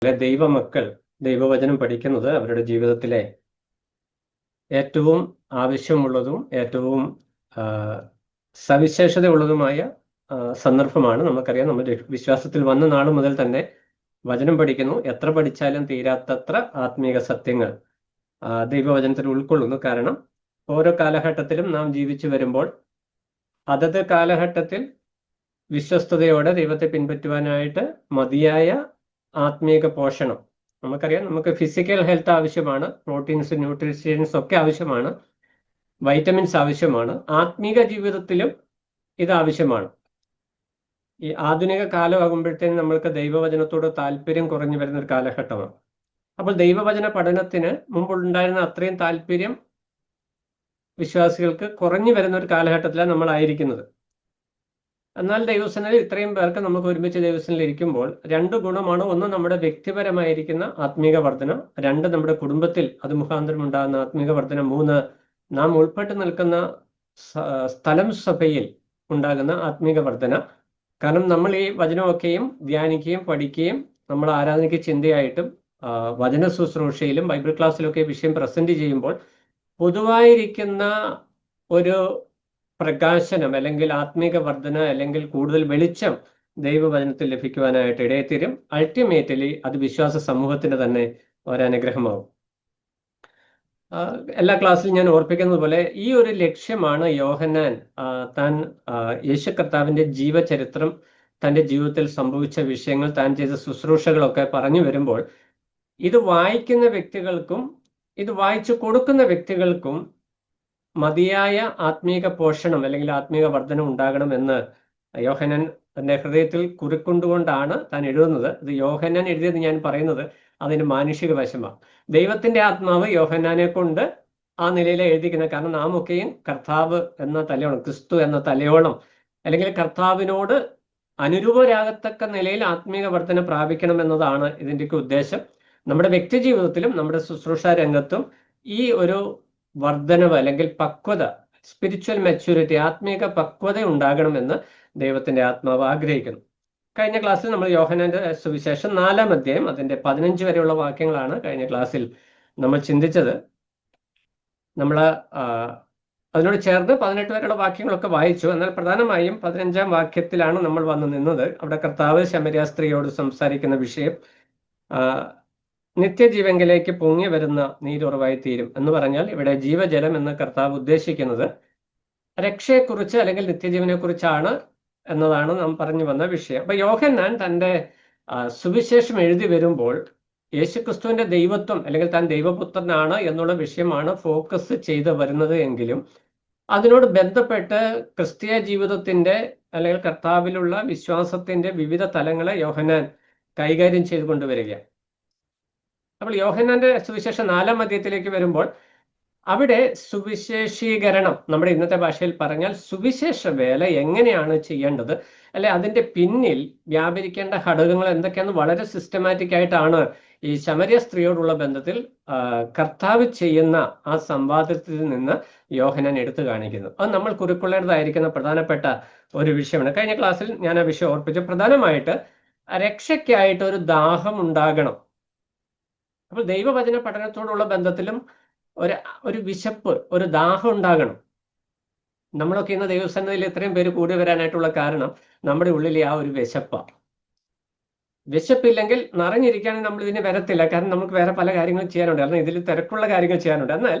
ദൈവമക്കൾ ദൈവവചനം പഠിക്കുന്നത് അവരുടെ ജീവിതത്തിലെ ഏറ്റവും ആവശ്യമുള്ളതും ഏറ്റവും സവിശേഷതയുള്ളതുമായ സന്ദർഭമാണ്. നമുക്കറിയാം, നമ്മൾ വിശ്വാസത്തിൽ വന്ന നാൾ മുതൽ തന്നെ വചനം പഠിക്കുന്നു. എത്ര പഠിച്ചാലും തീരാത്തത്ര ആത്മീക സത്യങ്ങൾ ദൈവവചനത്തിൽ ഉൾക്കൊള്ളുന്നു. കാരണം ഓരോ കാലഘട്ടത്തിലും നാം ജീവിച്ചു വരുമ്പോൾ അതത് കാലഘട്ടത്തിൽ വിശ്വസ്തയോടെ ദൈവത്തെ പിൻപറ്റുവാനായിട്ട് മതിയായ ആത്മീക പോഷണം, നമുക്കറിയാം, നമുക്ക് ഫിസിക്കൽ ഹെൽത്ത് ആവശ്യമാണ്, പ്രോട്ടീൻസ്, ന്യൂട്രീഷ്യൻസ് ഒക്കെ ആവശ്യമാണ്, വൈറ്റമിൻസ് ആവശ്യമാണ്. ആത്മീക ജീവിതത്തിലും ഇത് ആവശ്യമാണ്. ഈ ആധുനിക കാലമാകുമ്പോഴത്തേനും നമ്മൾക്ക് ദൈവവചനത്തോട് താല്പര്യം കുറഞ്ഞു വരുന്ന ഒരു കാലഘട്ടമാണ്. അപ്പോൾ ദൈവവചന പഠനത്തിന് മുമ്പുണ്ടായിരുന്ന അത്രയും താല്പര്യം വിശ്വാസികൾക്ക് കുറഞ്ഞു വരുന്ന ഒരു കാലഘട്ടത്തിലാണ് നമ്മളായിരിക്കുന്നത്. എന്നാൽ ദൈവസേനയിൽ ഇത്രയും പേർക്ക് നമുക്ക് ഒരുമിച്ച് ദൈവസേനയിൽ ഇരിക്കുമ്പോൾ രണ്ട് ഗുണമാണ്. ഒന്ന്, നമ്മുടെ വ്യക്തിപരമായിരിക്കുന്ന ആത്മീക വർധന. രണ്ട്, നമ്മുടെ കുടുംബത്തിൽ അത് മുഖാന്തരം ഉണ്ടാകുന്ന ആത്മീക വർധന. മൂന്ന്, നാം ഉൾപ്പെട്ട് നിൽക്കുന്ന സ്ഥലം സഭയിൽ ഉണ്ടാകുന്ന ആത്മീക വർധന. കാരണം നമ്മൾ ഈ വചനമൊക്കെയും ധ്യാനിക്കുകയും പഠിക്കുകയും നമ്മൾ ആരാധനയ്ക്ക് ചിന്തയായിട്ടും വചന ശുശ്രൂഷയിലും ബൈബിൾ ക്ലാസ്സിലൊക്കെ വിഷയം പ്രസന്റ് ചെയ്യുമ്പോൾ പൊതുവായിരിക്കുന്ന ഒരു പ്രകാശനം അല്ലെങ്കിൽ ആത്മീക വർധന അല്ലെങ്കിൽ കൂടുതൽ വെളിച്ചം ദൈവവചനത്തിൽ ലഭിക്കുവാനായിട്ട് ഇടയത്തീരും. അൾട്ടിമേറ്റ്ലി അത് വിശ്വാസ സമൂഹത്തിന് തന്നെ ഒരനുഗ്രഹമാവും. എല്ലാ ക്ലാസ്സിലും ഞാൻ ഓർപ്പിക്കുന്നത് പോലെ ഈ ഒരു ലക്ഷ്യമാണ് യോഹന്നാൻ താൻ യേശു കർത്താവിന്റെ ജീവചരിത്രം, തൻ്റെ ജീവിതത്തിൽ സംഭവിച്ച വിഷയങ്ങൾ, താൻ ചെയ്ത ശുശ്രൂഷകളൊക്കെ പറഞ്ഞു വരുമ്പോൾ ഇത് വായിക്കുന്ന വ്യക്തികൾക്കും ഇത് വായിച്ചു കൊടുക്കുന്ന വ്യക്തികൾക്കും മതിയായ ആത്മീക പോഷണം അല്ലെങ്കിൽ ആത്മീക വർധനം ഉണ്ടാകണമെന്ന് യോഹന്നാൻ തൻ്റെ ഹൃദയത്തിൽ കുറിക്കൊണ്ടുകൊണ്ടാണ് താൻ എഴുതുന്നത്. ഇത് യോഹന്നാൻ എഴുതിയത് ഞാൻ പറയുന്നത് അതിന് മാനുഷിക വശമാണ്. ദൈവത്തിന്റെ ആത്മാവ് യോഹന്നാനെ കൊണ്ട് ആ നിലയിൽ എഴുതിക്കുന്നത്. കാരണം നാം ഒക്കെയും കർത്താവ് എന്ന തലയോളം, ക്രിസ്തു എന്ന തലയോളം അല്ലെങ്കിൽ കർത്താവിനോട് അനുരൂപരാകത്തക്ക നിലയിൽ ആത്മീക വർധന പ്രാപിക്കണം എന്നതാണ് ഇതിൻ്റെയൊക്കെ ഉദ്ദേശം. നമ്മുടെ വ്യക്തി ജീവിതത്തിലും നമ്മുടെ ശുശ്രൂഷ രംഗത്തും ഈ ഒരു വർധനവ് അല്ലെങ്കിൽ പക്വത, സ്പിരിച്വൽ മെച്യൂരിറ്റി, ആത്മീക പക്വത ഉണ്ടാകണമെന്ന് ദൈവത്തിന്റെ ആത്മാവ് ആഗ്രഹിക്കുന്നു. കഴിഞ്ഞ ക്ലാസ്സിൽ നമ്മൾ യോഹന്നാന്റെ സുവിശേഷം 4-ാം അധ്യായം അതിന്റെ 15 വരെയുള്ള വാക്യങ്ങളാണ് കഴിഞ്ഞ ക്ലാസ്സിൽ നമ്മൾ ചിന്തിച്ചത്. നമ്മൾ അതിനോട് ചേർന്ന് 18 വരെയുള്ള വാക്യങ്ങളൊക്കെ വായിച്ചു. എന്നാൽ പ്രധാനമായും 15-ാം വാക്യത്തിലാണ് നമ്മൾ വന്നു നിന്നത്. അവിടെ കർത്താവ് ശമരിയ സ്ത്രീയോട് സംസാരിക്കുന്ന വിഷയം നിത്യജീവങ്കിലേക്ക് പൊങ്ങി വരുന്ന നീരുറവായി തീരും എന്ന് പറഞ്ഞാൽ ഇവിടെ ജീവജലം എന്ന് കർത്താവ് ഉദ്ദേശിക്കുന്നത് രക്ഷയെക്കുറിച്ച് അല്ലെങ്കിൽ നിത്യജീവനെ കുറിച്ചാണ് എന്നതാണ് നാം പറഞ്ഞു വന്ന വിഷയം. അപ്പൊ യോഹന്നാൻ തൻ്റെ സുവിശേഷം എഴുതി വരുമ്പോൾ യേശുക്രിസ്തുവിന്റെ ദൈവത്വം അല്ലെങ്കിൽ താൻ ദൈവപുത്രനാണ് എന്നുള്ള വിഷയമാണ് ഫോക്കസ് ചെയ്ത് വരുന്നത് എങ്കിലും അതിനോട് ബന്ധപ്പെട്ട് ക്രിസ്തീയ ജീവിതത്തിന്റെ അല്ലെങ്കിൽ കർത്താവിലുള്ള വിശ്വാസത്തിന്റെ വിവിധ തലങ്ങളെ യോഹന്നാൻ കൈകാര്യം ചെയ്തു കൊണ്ടുവരികയാണ്. അപ്പോൾ യോഹന്നാന്റെ സുവിശേഷം 4-ാം അധ്യായത്തിലേക്ക് വരുമ്പോൾ അവിടെ സുവിശേഷീകരണം, നമ്മുടെ ഇന്നത്തെ ഭാഷയിൽ പറഞ്ഞാൽ സുവിശേഷ വേല എങ്ങനെയാണ് ചെയ്യേണ്ടത്, അല്ലെ അതിന്റെ പിന്നിൽ വ്യാപരിക്കേണ്ട ഘടകങ്ങൾ എന്തൊക്കെയാണെന്ന് വളരെ സിസ്റ്റമാറ്റിക് ആയിട്ടാണ് ഈ ശമരിയ സ്ത്രീയോടുള്ള ബന്ധത്തിൽ കർത്താവ് ചെയ്യുന്ന ആ സംവാദത്തിൽ നിന്ന് യോഹന്നാൻ എടുത്തു കാണിക്കുന്നു. അത് നമ്മൾ കുറിക്കൊള്ളേണ്ടതായിരിക്കുന്ന പ്രധാനപ്പെട്ട ഒരു വിഷയമാണ്. കഴിഞ്ഞ ക്ലാസ്സിൽ ഞാൻ ആ വിഷയം ഓർപ്പിച്ചു. പ്രധാനമായിട്ട് രക്ഷയ്ക്കായിട്ട് ഒരു ദാഹം ഉണ്ടാകണം. അപ്പോൾ ദൈവവചന പഠനത്തോടുള്ള ബന്ധത്തിലും ഒരു വിശപ്പ്, ഒരു ദാഹം ഉണ്ടാകണം. നമ്മളൊക്കെ ഇന്ന് ദൈവസന്നിധിയിൽ ഇത്രയും പേര് കൂടി വരാനായിട്ടുള്ള കാരണം നമ്മുടെ ഉള്ളിലെ ആ ഒരു വിശപ്പാണ്. വിശപ്പില്ലെങ്കിൽ നിറഞ്ഞിരിക്കുകയാണെങ്കിൽ നമ്മൾ ഇതിന് വരത്തില്ല. കാരണം നമുക്ക് വേറെ പല കാര്യങ്ങളും ചെയ്യാനുണ്ട്. കാരണം ഇതിൽ തിരക്കുള്ള കാര്യങ്ങൾ ചെയ്യാനുണ്ട്. എന്നാൽ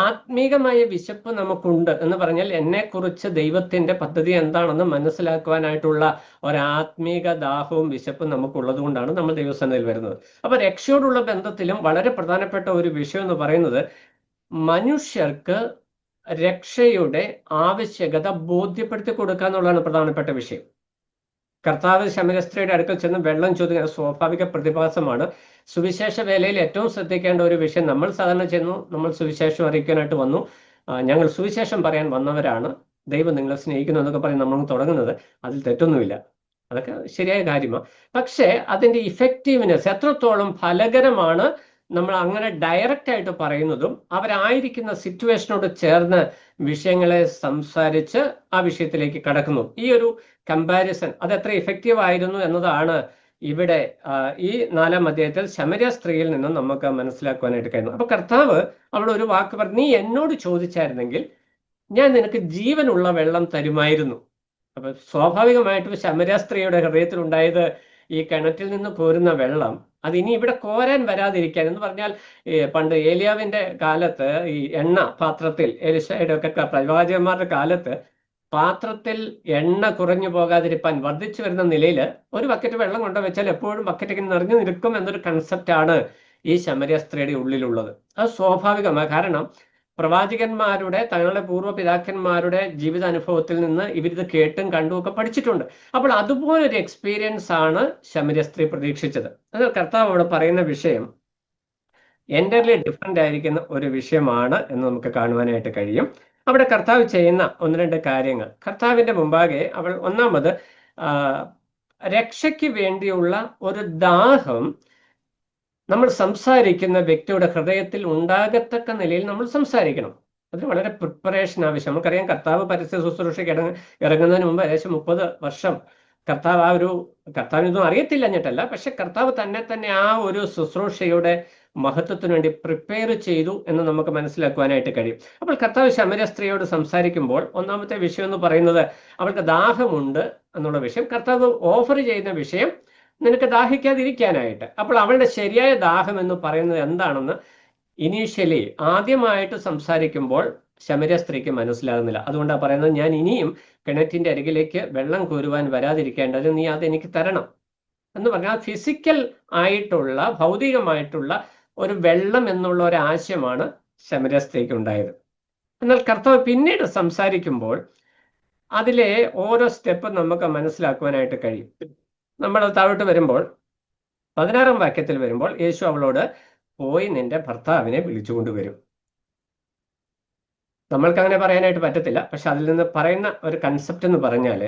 ആത്മീകമായ വിശപ്പ് നമുക്കുണ്ട് എന്ന് പറഞ്ഞാൽ എന്നെക്കുറിച്ച് ദൈവത്തിന്റെ പദ്ധതി എന്താണെന്ന് മനസ്സിലാക്കുവാനായിട്ടുള്ള ഒരാത്മീക ദാഹവും വിശപ്പും നമുക്കുള്ളത് കൊണ്ടാണ് നമ്മൾ ദൈവസന്നിധിയിൽ വരുന്നത്. അപ്പൊ രക്ഷയോടുള്ള ബന്ധത്തിലും വളരെ പ്രധാനപ്പെട്ട ഒരു വിഷയം എന്ന് പറയുന്നത് മനുഷ്യർക്ക് രക്ഷയുടെ ആവശ്യകത ബോധ്യപ്പെടുത്തി കൊടുക്കുക എന്നുള്ളതാണ് പ്രധാനപ്പെട്ട വിഷയം. കർത്താവ് ശമരിയ സ്ത്രീയുടെ അടുക്കൽ ചെന്ന് വെള്ളം ചോദിക്കുന്ന സ്വാഭാവിക പ്രതിഭാസമാണ്. സുവിശേഷ വേലയിൽ ഏറ്റവും ശ്രദ്ധിക്കേണ്ട ഒരു വിഷയം, നമ്മൾ സാധാരണ ചെന്നു, നമ്മൾ സുവിശേഷം അറിയിക്കാനായിട്ട് വന്നു, ഞങ്ങൾ സുവിശേഷം പറയാൻ വന്നവരാണ്, ദൈവം നിങ്ങളെ സ്നേഹിക്കുന്നു എന്നൊക്കെ പറയും നമ്മൾ തുടങ്ങുന്നത്. അതിൽ തെറ്റൊന്നുമില്ല, അതൊക്കെ ശരിയായ കാര്യമാണ്. പക്ഷേ അതിൻ്റെ ഇഫക്റ്റീവ്നെസ്, എത്രത്തോളം ഫലകരമാണ് നമ്മൾ അങ്ങനെ ഡയറക്റ്റ് ആയിട്ട് പറയുന്നതും അവരായിരിക്കുന്ന സിറ്റുവേഷനോട് ചേർന്ന് വിഷയങ്ങളെ സംസാരിച്ച് ആ വിഷയത്തിലേക്ക് കടക്കുന്നു. ഈ ഒരു കമ്പാരിസൺ അത് എത്ര ഇഫക്റ്റീവ് ആയിരുന്നു എന്നതാണ് ഇവിടെ ഈ 4-ാം അധ്യായത്തിൽ ശമര്യ സ്ത്രീയിൽ നിന്നും നമുക്ക് മനസ്സിലാക്കുവാനായിട്ട് കഴിയുന്നു. അപ്പൊ കർത്താവ് അവിടെ ഒരു വാക്ക് പറഞ്ഞു, നീ എന്നോട് ചോദിച്ചായിരുന്നെങ്കിൽ ഞാൻ നിനക്ക് ജീവനുള്ള വെള്ളം തരുമായിരുന്നു. അപ്പൊ സ്വാഭാവികമായിട്ടും ശമര്യ സ്ത്രീയുടെ ഹൃദയത്തിൽ ഉണ്ടായത് ഈ കിണറ്റിൽ നിന്ന് കോരുന്ന വെള്ളം അത് ഇനി ഇവിടെ കോരാൻ വരാതിരിക്കാൻ എന്ന് പറഞ്ഞാൽ, പണ്ട് ഏലിയാവിന്റെ കാലത്ത് ഈ എണ്ണ പാത്രത്തിൽ, എലിശയുടെ ഒക്കെ പ്രവാചകന്മാരുടെ കാലത്ത് പാത്രത്തിൽ എണ്ണ കുറഞ്ഞു പോകാതിരിക്കാൻ വർദ്ധിച്ചു വരുന്ന നിലയിൽ ഒരു ബക്കറ്റ് വെള്ളം കൊണ്ടുവച്ചാൽ എപ്പോഴും ബക്കറ്റ് ഇങ്ങനെ നിറഞ്ഞു നിൽക്കും എന്നൊരു കൺസെപ്റ്റാണ് ഈ ശമര്യ സ്ത്രീയുടെ ഉള്ളിലുള്ളത്. അത് സ്വാഭാവികമാണ്. കാരണം പ്രവാചകന്മാരുടെ, തങ്ങളുടെ പൂർവ്വപിതാക്കന്മാരുടെ ജീവിതാനുഭവത്തിൽ നിന്ന് ഇവരിത് കേട്ടും കണ്ടും ഒക്കെ പഠിച്ചിട്ടുണ്ട്. അപ്പോൾ അതുപോലൊരു എക്സ്പീരിയൻസ് ആണ് ശമര്യ സ്ത്രീ പ്രതീക്ഷിച്ചത്. എന്നാൽ കർത്താവ് അവിടെ പറയുന്ന വിഷയം എൻ്റർലി ഡിഫറെൻ്റ് ആയിരിക്കുന്ന ഒരു വിഷയമാണ് എന്ന് നമുക്ക് കാണുവാനായിട്ട് കഴിയും. അവിടെ കർത്താവ് ചെയ്യുന്ന 1-2 കാര്യങ്ങൾ. കർത്താവിന്റെ മുമ്പാകെ അവൾ ഒന്നാമത് രക്ഷയ്ക്ക് വേണ്ടിയുള്ള ഒരു ദാഹം നമ്മൾ സംസാരിക്കുന്ന വ്യക്തിയുടെ ഹൃദയത്തിൽ ഉണ്ടാകത്തക്ക നിലയിൽ നമ്മൾ സംസാരിക്കണം. അതിന് വളരെ പ്രിപ്പറേഷൻ ആവശ്യം. നമുക്കറിയാം, കർത്താവ് പരസ്യ ശുശ്രൂഷയ്ക്ക് ഇറങ്ങുന്നതിന് മുമ്പ് ഏകദേശം 30 വർഷം കർത്താവിനൊന്നും അറിയത്തില്ല എന്നിട്ടല്ല, പക്ഷെ കർത്താവ് തന്നെ ആ ഒരു ശുശ്രൂഷയുടെ മഹത്വത്തിന് വേണ്ടി പ്രിപ്പയർ ചെയ്തു എന്ന് നമുക്ക് മനസ്സിലാക്കുവാനായിട്ട് കഴിയും. അപ്പോൾ കർത്താവ് ശമര്യ സ്ത്രീയോട് സംസാരിക്കുമ്പോൾ ഒന്നാമത്തെ വിഷയം എന്ന് പറയുന്നത് അവൾക്ക് ദാഹമുണ്ട് എന്നുള്ള വിഷയം. കർത്താവ് ഓഫർ ചെയ്യുന്ന വിഷയം നിനക്ക് ദാഹിക്കാതിരിക്കാനായിട്ട്. അപ്പോൾ അവളുടെ ശരിയായ ദാഹം എന്ന് പറയുന്നത് എന്താണെന്ന് ഇനീഷ്യലി ആദ്യമായിട്ട് സംസാരിക്കുമ്പോൾ ശമര്യ സ്ത്രീക്ക് മനസ്സിലാകുന്നില്ല. അതുകൊണ്ടാണ് പറയുന്നത്, ഞാൻ ഇനിയും കിണറ്റിന്റെ അരികിലേക്ക് വെള്ളം കോരുവാൻ വരാതിരിക്കേണ്ടത് നീ അതെനിക്ക് തരണം എന്ന് പറഞ്ഞാൽ ഫിസിക്കൽ ആയിട്ടുള്ള, ഭൗതികമായിട്ടുള്ള ഒരു വെള്ളം എന്നുള്ള ഒരു ആശയമാണ് ശമര്യ സ്ത്രീക്ക് ഉണ്ടായത്. എന്നാൽ കർത്താവ് പിന്നീട് സംസാരിക്കുമ്പോൾ അതിലെ ഓരോ സ്റ്റെപ്പും നമുക്ക് മനസ്സിലാക്കുവാനായിട്ട് കഴിയും. നമ്മൾ താഴോട്ട് വരുമ്പോൾ 16-ാം വാക്യത്തിൽ വരുമ്പോൾ യേശു അവളോട്, പോയി നിന്റെ ഭർത്താവിനെ വിളിച്ചുകൊണ്ടുവരും. നമ്മൾക്ക് അങ്ങനെ പറയാനായിട്ട് പറ്റത്തില്ല, പക്ഷെ അതിൽ നിന്ന് പറയുന്ന ഒരു കൺസെപ്റ്റ് എന്ന് പറഞ്ഞാൽ,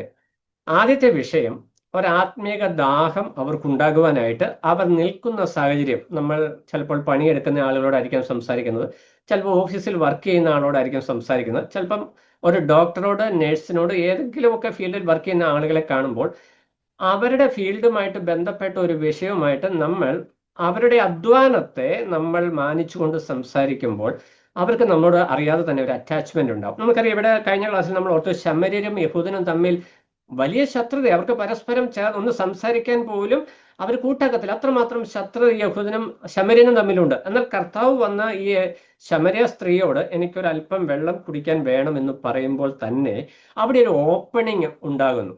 ആദ്യത്തെ വിഷയം ഒരാത്മീക ദാഹം അവർക്കുണ്ടാകുവാനായിട്ട് അവർ നിൽക്കുന്ന സാഹചര്യം. നമ്മൾ ചിലപ്പോൾ പണിയെടുക്കുന്ന ആളുകളോടായിരിക്കാം സംസാരിക്കുന്നത്, ചിലപ്പോൾ ഓഫീസിൽ വർക്ക് ചെയ്യുന്ന ആളോടായിരിക്കും സംസാരിക്കുന്നത്, ചിലപ്പം ഒരു ഡോക്ടറോട്, നേഴ്സിനോട്, ഏതെങ്കിലുമൊക്കെ ഫീൽഡിൽ വർക്ക് ചെയ്യുന്ന ആളുകളെ കാണുമ്പോൾ അവരുടെ ഫീൽഡുമായിട്ട് ബന്ധപ്പെട്ട ഒരു വിഷയവുമായിട്ട് നമ്മൾ അവരുടെ അധ്വാനത്തെ നമ്മൾ മാനിച്ചുകൊണ്ട് സംസാരിക്കുമ്പോൾ അവർക്ക് നമ്മളോട് അറിയാതെ തന്നെ ഒരു അറ്റാച്ച്മെന്റ് ഉണ്ടാവും. നമുക്കറിയാം, ഇവിടെ കഴിഞ്ഞ ക്ലാസ്സിൽ നമ്മൾ ഓർത്തു, ശമര്യരും യഹൂദനും തമ്മിൽ വലിയ ശത്രുത. അവർക്ക് പരസ്പരം ഒന്ന് സംസാരിക്കാൻ പോലും അവർ കൂട്ടാക്കത്തില്ല. അത്രമാത്രം ശത്രുത യഹൂദനും ശമര്യനും തമ്മിലുണ്ട്. എന്നാൽ കർത്താവ് വന്ന ഈ ശമര്യ സ്ത്രീയോട് എനിക്കൊരു അല്പം വെള്ളം കുടിക്കാൻ വേണമെന്ന് പറയുമ്പോൾ തന്നെ അവിടെ ഒരു ഓപ്പണിങ് ഉണ്ടാകുന്നു.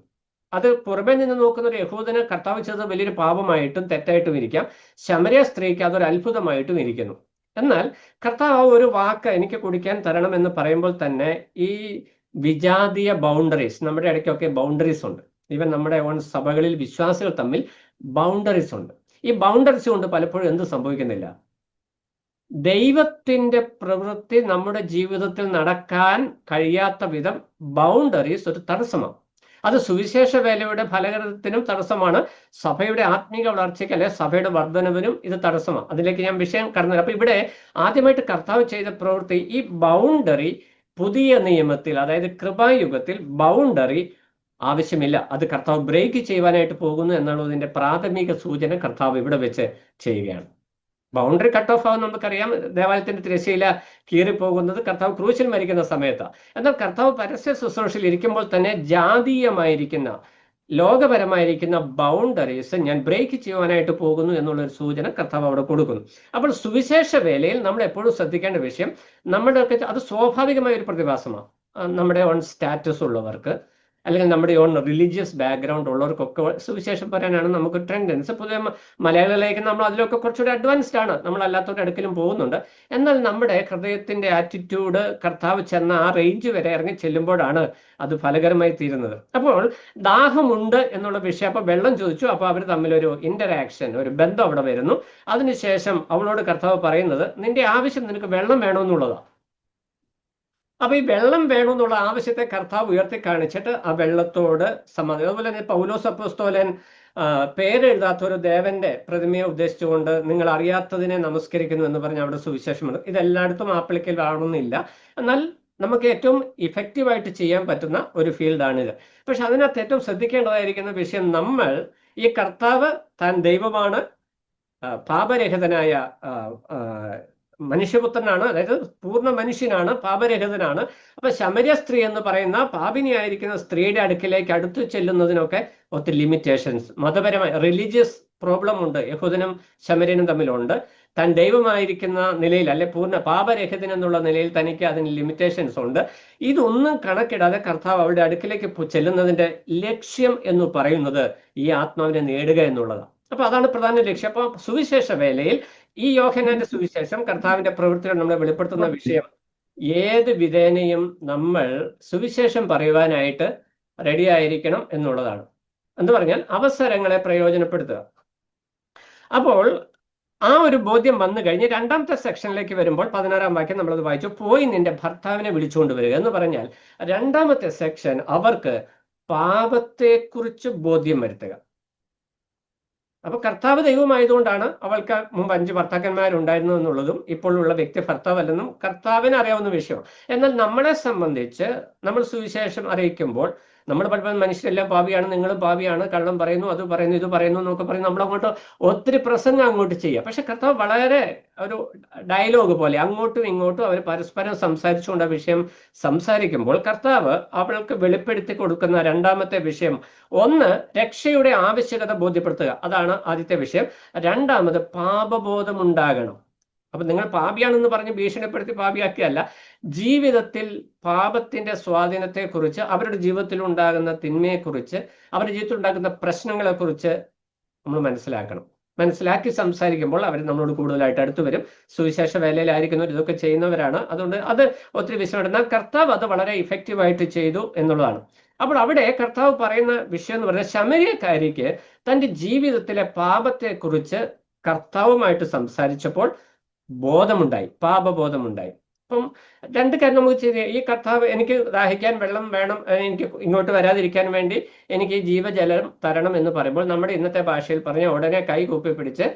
അത് പുറമെ നിന്ന് നോക്കുന്ന ഒരു യഹൂദന് കർത്താവ് ചെയ്തത് വലിയൊരു പാപമായിട്ടും തെറ്റായിട്ടും ഇരിക്കാം. ശമര്യ സ്ത്രീക്ക് അതൊരു അത്ഭുതമായിട്ടും ഇരിക്കുന്നു. എന്നാൽ കർത്താവ് ഒരു വാക്ക് എനിക്ക് കുടിക്കാൻ തരണം എന്ന് പറയുമ്പോൾ തന്നെ ഈ വിജാതീയ ബൗണ്ടറീസ്, നമ്മുടെ ഇടയ്ക്കൊക്കെ ബൗണ്ടറീസ് ഉണ്ട്. ഈവൻ നമ്മുടെ ഓൺ സഭകളിൽ വിശ്വാസികൾ തമ്മിൽ ബൗണ്ടറീസ് ഉണ്ട്. ഈ ബൗണ്ടറീസ് കൊണ്ട് പലപ്പോഴും എന്ത് സംഭവിക്കുന്നില്ല, ദൈവത്തിന്റെ പ്രവൃത്തി നമ്മുടെ ജീവിതത്തിൽ നടക്കാൻ കഴിയാത്ത വിധം ബൗണ്ടറീസ് ഒരു തടസ്സമാണ്. അത് സുവിശേഷ വേലയുടെ ഫലകരത്തിനും തടസ്സമാണ്, സഭയുടെ ആത്മീക വളർച്ചയ്ക്ക് അല്ലെ സഭയുടെ വർധനവിനും ഇത് തടസ്സമാണ്. അതിലേക്ക് ഞാൻ വിഷയം കടന്നു. അപ്പൊ ഇവിടെ ആദ്യമായിട്ട് കർത്താവ് ചെയ്ത പ്രവൃത്തി, ഈ ബൗണ്ടറി പുതിയ നിയമത്തിൽ, അതായത് കൃപായുഗത്തിൽ ബൗണ്ടറി ആവശ്യമില്ല, അത് കർത്താവ് ബ്രേക്ക് ചെയ്യുവാനായിട്ട് പോകുന്നു എന്നുള്ളതിന്റെ പ്രാഥമിക സൂചന കർത്താവ് ഇവിടെ വെച്ച് ചെയ്യുകയാണ്. ബൗണ്ടറി കട്ട് ഓഫ് ആവും. നമുക്കറിയാം, ദേവാലയത്തിന്റെ തിരശ്ശീല കീറിപ്പോകുന്നത് കർത്താവ് ക്രൂശിൽ മരിക്കുന്ന സമയത്താണ്. എന്നാൽ കർത്താവ് പരസ്യ ശുശ്രൂഷയിൽ ഇരിക്കുമ്പോൾ തന്നെ ജാതീയമായിരിക്കുന്ന, ലോകപരമായിരിക്കുന്ന ബൗണ്ടറീസ് ഞാൻ ബ്രേക്ക് ചെയ്യുവാനായിട്ട് പോകുന്നു എന്നുള്ളൊരു സൂചന കർത്താവ് അവിടെ കൊടുക്കുന്നു. അപ്പോൾ സുവിശേഷ വേലയിൽ നമ്മൾ എപ്പോഴും ശ്രദ്ധിക്കേണ്ട വിഷയം, നമ്മുടെ അത് സ്വാഭാവികമായ ഒരു പ്രതിഭാസമാണ്. നമ്മുടെ ഓൺ സ്റ്റാറ്റസ് ഉള്ളവർക്ക് അല്ലെങ്കിൽ നമ്മുടെ ഓൺ റിലീജിയസ് ബാക്ക്ഗ്രൗണ്ട് ഉള്ളവർക്കൊക്കെ സുവിശേഷം പറയാനാണ് നമുക്ക് ടെൻഡൻസ്. പൊതുവെ മലയാളികളേക്ക് നമ്മൾ അതിലൊക്കെ കുറച്ചുകൂടി അഡ്വാൻസ്ഡ് ആണ്, നമ്മളല്ലാത്തവരുടെ അടുക്കലും പോകുന്നുണ്ട്. എന്നാൽ നമ്മുടെ ഹൃദയത്തിന്റെ ആറ്റിറ്റ്യൂഡ് കർത്താവ് ചെന്ന ആ റേഞ്ച് വരെ ഇറങ്ങി ചെല്ലുമ്പോഴാണ് അത് ഫലകരമായി തീരുന്നത്. അപ്പോൾ ദാഹമുണ്ട് എന്നുള്ള വിഷയം, അപ്പൊ വെള്ളം ചോദിച്ചു, അപ്പൊ അവർ തമ്മിലൊരു ഇന്ററാക്ഷൻ, ഒരു ബന്ധം അവിടെ വരുന്നു. അതിനുശേഷം അവളോട് കർത്താവ് പറയുന്നത്, നിന്റെ ആവശ്യം നിനക്ക് വെള്ളം വേണമെന്നുള്ളതാണ്. അപ്പൊ ഈ വെള്ളം വേണമെന്നുള്ള ആവശ്യത്തെ കർത്താവ് ഉയർത്തി കാണിച്ചിട്ട് ആ വെള്ളത്തോട് സമ്മതിക്കും. അതുപോലെ തന്നെ പൗലോസ് അപ്പോസ്തലൻ പേരെഴുതാത്ത ഒരു ദേവന്റെ പ്രതിമയെ ഉദ്ദേശിച്ചുകൊണ്ട് നിങ്ങൾ അറിയാത്തതിനെ നമസ്കരിക്കുന്നു എന്ന് പറഞ്ഞ് അവിടെ സുവിശേഷമുണ്ട്. ഇതെല്ലായിടത്തും ആപ്ലിക്കൽ ആവണമെന്നില്ല, എന്നാൽ നമുക്ക് ഏറ്റവും ഇഫക്റ്റീവായിട്ട് ചെയ്യാൻ പറ്റുന്ന ഒരു ഫീൽഡാണിത്. പക്ഷെ അതിനകത്ത് ഏറ്റവും ശ്രദ്ധിക്കേണ്ടതായിരിക്കുന്ന വിഷയം, നമ്മൾ ഈ കർത്താവ് താൻ ദൈവമാണ്, പാപരഹിതനായ മനുഷ്യപുത്രനാണ്, അതായത് പൂർണ്ണ മനുഷ്യനാണ്, പാപരഹിതനാണ്. അപ്പൊ ശമര്യ സ്ത്രീ എന്ന് പറയുന്ന പാപിനിയായിരിക്കുന്ന സ്ത്രീയുടെ അടുക്കിലേക്ക് അടുത്തു ചെല്ലുന്നതിനൊക്കെ ഒത്തിരി ലിമിറ്റേഷൻസ്, മതപരമായ റിലീജിയസ് പ്രോബ്ലം ഉണ്ട്, യഹൂദനും ശമര്യനും തമ്മിലുണ്ട്. താൻ ദൈവമായിരിക്കുന്ന നിലയിൽ, അല്ലെ പൂർണ്ണ പാപരഹിതൻ എന്നുള്ള നിലയിൽ തനിക്ക് അതിന് ലിമിറ്റേഷൻസ് ഉണ്ട്. ഇതൊന്നും കണക്കിടാതെ കർത്താവ് അവരുടെ അടുക്കിലേക്ക് ചെല്ലുന്നതിന്റെ ലക്ഷ്യം എന്ന് പറയുന്നത് ഈ ആത്മാവിനെ നേടുക എന്നുള്ളതാണ്. അപ്പൊ അതാണ് പ്രധാന ലക്ഷ്യം. അപ്പൊ സുവിശേഷ വേലയിൽ ഈ യോഹന്നാന്റെ സുവിശേഷം കർത്താവിന്റെ പ്രവൃത്തികൾ നമ്മളെ വെളിപ്പെടുത്തുന്ന വിഷയം, ഏത് വിധേനയും നമ്മൾ സുവിശേഷം പറയുവാനായിട്ട് റെഡി ആയിരിക്കണം എന്നുള്ളതാണ്. എന്ന് പറഞ്ഞാൽ അവസരങ്ങളെ പ്രയോജനപ്പെടുത്തുക. അപ്പോൾ ആ ഒരു ബോധ്യം വന്നു കഴിഞ്ഞ് രണ്ടാമത്തെ സെക്ഷനിലേക്ക് വരുമ്പോൾ 16-ാം വാക്യം നമ്മളത് വായിച്ചു, പോയി നിന്റെ ഭർത്താവിനെ വിളിച്ചുകൊണ്ട് വരിക എന്ന് പറഞ്ഞാൽ രണ്ടാമത്തെ സെക്ഷൻ അവർക്ക് പാപത്തെക്കുറിച്ച് ബോധ്യം വരുത്തുക. അപ്പൊ കർത്താവ് ദൈവമായതുകൊണ്ടാണ് അവൾക്ക് മുമ്പ് 5 ഭർത്താക്കന്മാരുണ്ടായിരുന്നു എന്നുള്ളതും ഇപ്പോഴുള്ള വ്യക്തി ഭർത്താവല്ലെന്നും കർത്താവിന് അറിയാവുന്ന വിഷയം. എന്നാൽ നമ്മളെ സംബന്ധിച്ച് നമ്മൾ സുവിശേഷം അറിയിക്കുമ്പോൾ നമ്മൾ പഠിപ്പിക്കുന്ന മനുഷ്യരെല്ലാം പാപിയാണ്, നിങ്ങളും പാപിയാണ്, കള്ളം പറയുന്നു, അത് പറയുന്നു, ഇത് പറയുന്നു എന്നൊക്കെ പറയുന്നു, നമ്മളങ്ങോട്ട് ഒത്തിരി പ്രസംഗം അങ്ങോട്ട് ചെയ്യുക. പക്ഷെ കർത്താവ് വളരെ ഒരു ഡയലോഗ് പോലെ അങ്ങോട്ടും ഇങ്ങോട്ടും അവർ പരസ്പരം സംസാരിച്ചുകൊണ്ട് ആ വിഷയം സംസാരിക്കുമ്പോൾ കർത്താവ് അവൾക്ക് വെളിപ്പെടുത്തി കൊടുക്കുന്ന രണ്ടാമത്തെ വിഷയം, ഒന്ന് രക്ഷയുടെ ആവശ്യകത ബോധ്യപ്പെടുത്തുക, അതാണ് ആദ്യത്തെ വിഷയം. രണ്ടാമത് പാപബോധം ഉണ്ടാകണം. അപ്പൊ നിങ്ങൾ പാപിയാണെന്ന് പറഞ്ഞ് ഭീഷണിപ്പെടുത്തി പാപിയാക്കിയല്ല, ജീവിതത്തിൽ പാപത്തിന്റെ സ്വാധീനത്തെക്കുറിച്ച്, അവരുടെ ജീവിതത്തിൽ ഉണ്ടാകുന്ന തിന്മയെക്കുറിച്ച്, അവരുടെ ജീവിതത്തിൽ ഉണ്ടാകുന്ന പ്രശ്നങ്ങളെക്കുറിച്ച് നമ്മൾ മനസ്സിലാക്കണം. മനസ്സിലാക്കി സംസാരിക്കുമ്പോൾ അവർ നമ്മളോട് കൂടുതലായിട്ട് അടുത്ത് വരും. സുവിശേഷ വേലയിലായിരിക്കുന്നവർ ഇതൊക്കെ ചെയ്യുന്നവരാണ്, അതുകൊണ്ട് അത് ഒത്തിരി വിഷയമുണ്ട്. എന്നാൽ കർത്താവ് അത് വളരെ ഇഫക്റ്റീവായിട്ട് ചെയ്തു എന്നുള്ളതാണ്. അപ്പോൾ അവിടെ കർത്താവ് പറയുന്ന വിഷയം എന്ന് പറഞ്ഞാൽ ശമര്യക്കാരിക്ക് തൻ്റെ ജീവിതത്തിലെ പാപത്തെക്കുറിച്ച് കർത്താവുമായിട്ട് സംസാരിച്ചപ്പോൾ ബോധമുണ്ടായി, പാപബോധമുണ്ടായി. അപ്പം രണ്ട് കാര്യം നമുക്ക് ചെയ്ത്, ഈ കർത്താവ് എനിക്ക് ദാഹിക്കാൻ വെള്ളം വേണം, എനിക്ക് ഇങ്ങോട്ട് വരാതിരിക്കാൻ വേണ്ടി എനിക്ക് ജീവജലം തരണം എന്ന് പറയുമ്പോൾ നമ്മുടെ ഇന്നത്തെ ഭാഷയിൽ പറഞ്ഞ ഉടനെ കൈ കൂപ്പി പിടിച്ച്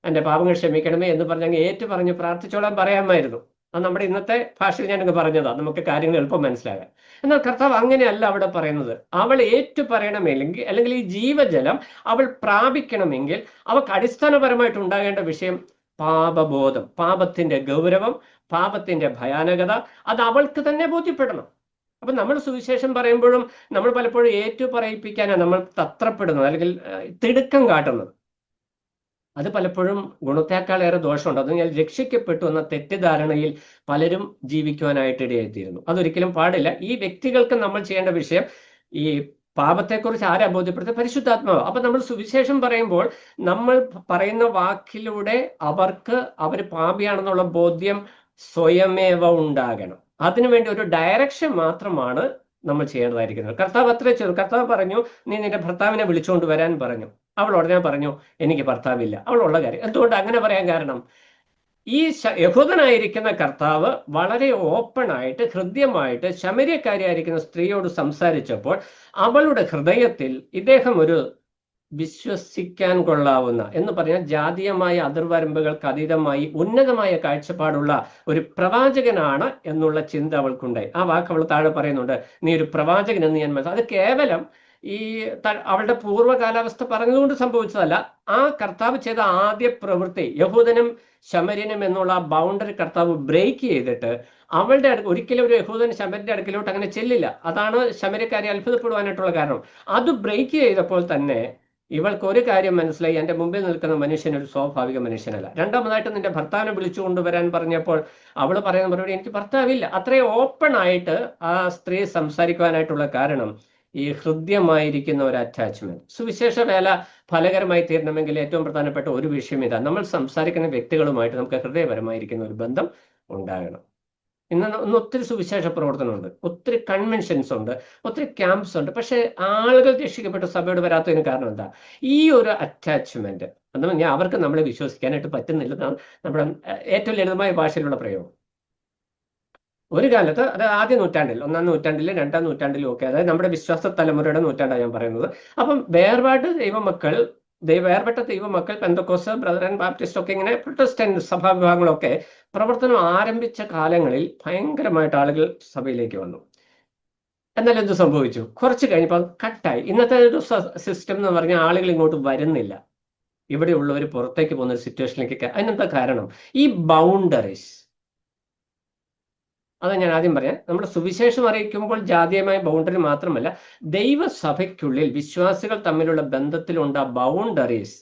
എൻ്റെ പാപങ്ങൾ ക്ഷമിക്കണമേ എന്ന് പറഞ്ഞെങ്കിൽ ഏറ്റു പറഞ്ഞ് പ്രാർത്ഥിച്ചോളാൻ പറയാമായിരുന്നു. അത് നമ്മുടെ ഇന്നത്തെ ഭാഷയിൽ ഞാനങ്ങ് പറഞ്ഞതാ, നമുക്ക് കാര്യങ്ങൾ എളുപ്പം മനസ്സിലാകാൻ. എന്നാൽ കർത്താവ് അങ്ങനെയല്ല അവിടെ പറയുന്നത്. അവൾ ഏറ്റു പറയണമെങ്കിൽ, അല്ലെങ്കിൽ ഈ ജീവജലം അവൾ പ്രാപിക്കണമെങ്കിൽ അവൾക്ക് അടിസ്ഥാനപരമായിട്ട് ഉണ്ടാകേണ്ട വിഷയം പാപബോധം, പാപത്തിന്റെ ഗൗരവം, പാപത്തിന്റെ ഭയാനകത, അത് അവൾക്ക് തന്നെ ബോധ്യപ്പെടണം. അപ്പൊ നമ്മൾ സുവിശേഷം പറയുമ്പോഴും നമ്മൾ പലപ്പോഴും ഏറ്റു പറയിപ്പിക്കാനാണ് നമ്മൾ തത്രപ്പെടുന്നത്, അല്ലെങ്കിൽ തിടുക്കം കാട്ടുന്നത്. അത് പലപ്പോഴും ഗുണത്തേക്കാളേറെ ദോഷമുണ്ട്. അത് ഞാൻ രക്ഷിക്കപ്പെട്ടു എന്ന തെറ്റിദ്ധാരണയിൽ പലരും ജീവിക്കുവാനായിട്ട് ഇടയായിത്തീരുന്നു. അതൊരിക്കലും പാടില്ല. ഈ വ്യക്തികൾക്ക് നമ്മൾ ചെയ്യേണ്ട വിഷയം, ഈ പാപത്തെക്കുറിച്ച് ആരാ ബോധ്യപ്പെടുത്തുക? പരിശുദ്ധാത്മാവ്. അപ്പൊ നമ്മൾ സുവിശേഷം പറയുമ്പോൾ നമ്മൾ പറയുന്ന വാക്കിലൂടെ അവർക്ക് അവർ പാപിയാണെന്നുള്ള ബോധ്യം സ്വയമേവ ഉണ്ടാകണം. അതിനുവേണ്ടി ഒരു ഡയറക്ഷൻ മാത്രമാണ് നമ്മൾ ചെയ്യേണ്ടതായിരിക്കുന്നത്. കർത്താവ് അത്രേ ചെയ്തു. കർത്താവ് പറഞ്ഞു, നീ നിന്റെ ഭർത്താവിനെ വിളിച്ചുകൊണ്ട് വരാൻ പറഞ്ഞു. അവൾ ഉടനെ പറഞ്ഞു, എനിക്ക് ഭർത്താവില്ല. അവളുള്ള കാര്യം എന്തുകൊണ്ട് അങ്ങനെ പറയാൻ കാരണം, ഈ യഹൂദനായിരിക്കുന്ന കർത്താവ് വളരെ ഓപ്പണായിട്ട് ഹൃദ്യമായിട്ട് ശമര്യക്കാരിയായിരിക്കുന്ന സ്ത്രീയോട് സംസാരിച്ചപ്പോൾ അവളുടെ ഹൃദയത്തിൽ ഇദ്ദേഹം ഒരു വിശ്വസിക്കാൻ കൊള്ളാവുന്ന, എന്ന് പറഞ്ഞാൽ ജാതീയമായ അതിർവരമ്പുകൾക്ക് അതീതമായി ഉന്നതമായ കാഴ്ചപ്പാടുള്ള ഒരു പ്രവാചകനാണ് എന്നുള്ള ചിന്ത അവൾക്കുണ്ടായി. ആ വാക്ക് അവൾ താഴെ പറയുന്നുണ്ട്, നീ ഒരു പ്രവാചകൻ എന്ന് ഞാൻ മനസ്സിലാക്കി. അത് കേവലം ഈ അവളുടെ പൂർവ്വകാലാവസ്ഥ പറഞ്ഞുകൊണ്ട് സംഭവിച്ചതല്ല. ആ കർത്താവ് ചെയ്ത ആദ്യ പ്രവൃത്തി, യഹൂദനും ശമര്യനും എന്നുള്ള ആ ബൗണ്ടറി കർത്താവ് ബ്രേക്ക് ചെയ്തിട്ട് അവളുടെ ഒരിക്കലും ഒരു യഹൂദൻ ശമര്യന്റെ അടുക്കിലോട്ട് അങ്ങനെ ചെല്ലില്ല. അതാണ് ശമര്യക്കാരെ അത്ഭുതപ്പെടുവാനായിട്ടുള്ള കാരണം. അത് ബ്രേക്ക് ചെയ്തപ്പോൾ തന്നെ ഇവൾക്ക് ഒരു കാര്യം മനസ്സിലായി, എൻ്റെ മുമ്പിൽ നിൽക്കുന്ന മനുഷ്യൻ ഒരു സ്വാഭാവിക മനുഷ്യനല്ല. രണ്ടാമതായിട്ട് നിന്റെ ഭർത്താവിനെ വിളിച്ചു കൊണ്ടുവരാൻ പറഞ്ഞപ്പോൾ അവൾ പറയുന്ന മറുപടി, എനിക്ക് ഭർത്താവില്ല. അത്രയും ഓപ്പൺ ആയിട്ട് ആ സ്ത്രീ സംസാരിക്കുവാനായിട്ടുള്ള കാരണം ഈ ഹൃദ്യമായിരിക്കുന്ന ഒരു അറ്റാച്ച്മെന്റ്. സുവിശേഷ വേല ഫലകരമായി തീരണമെങ്കിൽ ഏറ്റവും പ്രധാനപ്പെട്ട ഒരു വിഷയം ഇതാണ്, നമ്മൾ സംസാരിക്കുന്ന വ്യക്തികളുമായിട്ട് നമുക്ക് ഹൃദയപരമായിരിക്കുന്ന ഒരു ബന്ധം ഉണ്ടാകണം. ഇന്ന് ഒത്തിരി സുവിശേഷ പ്രവർത്തനമുണ്ട്, ഒത്തിരി കൺവെൻഷൻസ് ഉണ്ട്, ഒത്തിരി ക്യാമ്പ്സ് ഉണ്ട്. പക്ഷെ ആളുകൾ രക്ഷിക്കപ്പെട്ട സഭയോട് വരാത്തതിന് കാരണം എന്താ? ഈ ഒരു അറ്റാച്ച്മെന്റ്. എന്ന് പറഞ്ഞാൽ അവർക്ക് നമ്മളെ വിശ്വസിക്കാനായിട്ട് പറ്റുന്നില്ലെന്നാണ് നമ്മുടെ ഏറ്റവും ലളിതമായ ഭാഷയിലുള്ള പ്രയോഗം. ഒരു കാലത്ത്, അത് ആദ്യ നൂറ്റാണ്ടിൽ, 1-ാം നൂറ്റാണ്ടിലും 2-ാം നൂറ്റാണ്ടിലും ഒക്കെ, അതായത് നമ്മുടെ വിശ്വാസ തലമുറയുടെ നൂറ്റാണ്ടാണ് ഞാൻ പറയുന്നത്. അപ്പം വേർപാട് വേർപെട്ട ദൈവമക്കൾ, പെന്തക്കോസ്ത്, ബ്രദറൻ, ബാപ്റ്റിസ്റ്റ് ഒക്കെ, ഇങ്ങനെ പ്രൊട്ടസ്റ്റന്റ് സഭാവിഭാഗങ്ങളൊക്കെ പ്രവർത്തനം ആരംഭിച്ച കാലങ്ങളിൽ ഭയങ്കരമായിട്ട് ആളുകൾ സഭയിലേക്ക് വന്നു. എന്നാൽ എന്ത് സംഭവിച്ചു? കുറച്ച് കഴിഞ്ഞപ്പോൾ കട്ടായി. ഇന്നത്തെ ഒരു സിസ്റ്റം എന്ന് പറഞ്ഞാൽ ആളുകൾ ഇങ്ങോട്ട് വരുന്നില്ല, ഇവിടെയുള്ളവർ പുറത്തേക്ക് പോകുന്ന ഒരു സിറ്റുവേഷനിലേക്ക്. അതിനെന്താ കാരണം? ഈ ബൗണ്ടറീസ്. അതാ ഞാൻ ആദ്യം പറയാം. നമ്മുടെ സുവിശേഷം അറിയിക്കുമ്പോൾ ജാതീയമായ ബൗണ്ടറി മാത്രമല്ല, ദൈവസഭയ്ക്കുള്ളിൽ വിശ്വാസികൾ തമ്മിലുള്ള ബന്ധത്തിലുണ്ട് ബൗണ്ടറീസ്.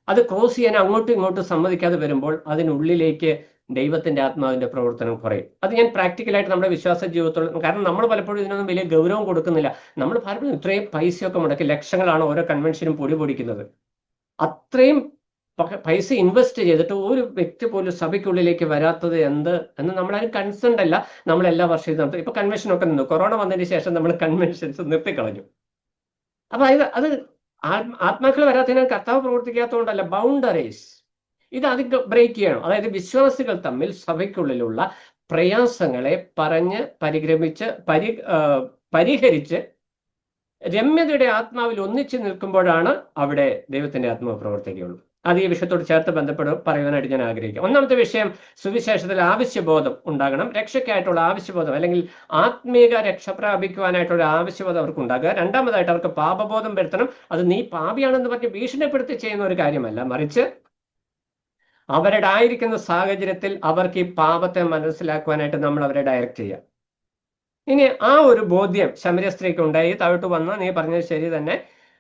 അത് ക്രോസ് ചെയ്യാൻ അങ്ങോട്ടും ഇങ്ങോട്ടും സമ്മതിക്കാതെ വരുമ്പോൾ അതിനുള്ളിലേക്ക് ദൈവത്തിന്റെ ആത്മാവിന്റെ പ്രവർത്തനം കുറയും. അത് ഞാൻ പ്രാക്ടിക്കലായിട്ട് നമ്മുടെ വിശ്വാസ ജീവിതത്തോളം, കാരണം നമ്മൾ പലപ്പോഴും ഇതിനൊന്നും വലിയ ഗൗരവം കൊടുക്കുന്നില്ല. നമ്മൾ പലപ്പോഴും ഇത്രയും പൈസയൊക്കെ മുടക്കി ലക്ഷങ്ങളാണ് ഓരോ കൺവെൻഷനും പൊടിക്കുന്നത്. അത്രയും പൈസ ഇൻവെസ്റ്റ് ചെയ്തിട്ട് ഒരു വ്യക്തി പോലും സഭയ്ക്കുള്ളിലേക്ക് വരാത്തത് എന്ത് എന്ന് നമ്മളാരും കൺസേൺഡ് അല്ല. നമ്മൾ എല്ലാ വർഷവും നടത്തും. ഇപ്പൊ കൺവെൻഷനൊക്കെ നിന്നു. കൊറോണ വന്നതിന് ശേഷം നമ്മൾ കൺവെൻഷൻസ് നിർത്തിക്കളഞ്ഞു. അപ്പൊ അത് ആത്മാക്കൾ വരാത്തതിനാൽ കർത്താവ് പ്രവർത്തിക്കാത്തതുകൊണ്ടല്ല, ബൗണ്ടറീസ്. ഇത് അത് ബ്രേക്ക് ചെയ്യണം. അതായത് വിശ്വാസികൾ തമ്മിൽ സഭയ്ക്കുള്ളിലുള്ള പ്രയാസങ്ങളെ പറഞ്ഞ് പരിഹരിച്ച് രമ്യതയുടെ ആത്മാവിൽ ഒന്നിച്ചു നിൽക്കുമ്പോഴാണ് അവിടെ ദൈവത്തിന്റെ ആത്മാവ് പ്രവർത്തിക്കുകയുള്ളൂ. അത് ഈ വിഷയത്തോട് ചേർത്ത് പറയുവാനായിട്ട് ഞാൻ ആഗ്രഹിക്കാം. ഒന്നാമത്തെ വിഷയം, സുവിശേഷത്തിൽ ആവശ്യബോധം ഉണ്ടാകണം. രക്ഷയ്ക്കായിട്ടുള്ള ആവശ്യബോധം, അല്ലെങ്കിൽ ആത്മീക രക്ഷ പ്രാപിക്കുവാനായിട്ടുള്ള ആവശ്യബോധം അവർക്ക് ഉണ്ടാകുക. രണ്ടാമതായിട്ട് അവർക്ക് പാപബോധം വരുത്തണം. അത് നീ പാപിയാണെന്ന് പറഞ്ഞ് ഭീഷണിപ്പെടുത്തി ചെയ്യുന്ന ഒരു കാര്യമല്ല, മറിച്ച് അവരുടെ ആയിരിക്കുന്ന സാഹചര്യത്തിൽ അവർക്ക് ഈ പാപത്തെ മനസ്സിലാക്കുവാനായിട്ട് നമ്മൾ അവരെ ഡയറക്റ്റ് ചെയ്യാം. ഇനി ആ ഒരു ബോധ്യം ശമര്യ സ്ത്രീക്ക് ഉണ്ടായി. താഴോട്ട് വന്ന്, നീ പറഞ്ഞത് ശരി തന്നെ,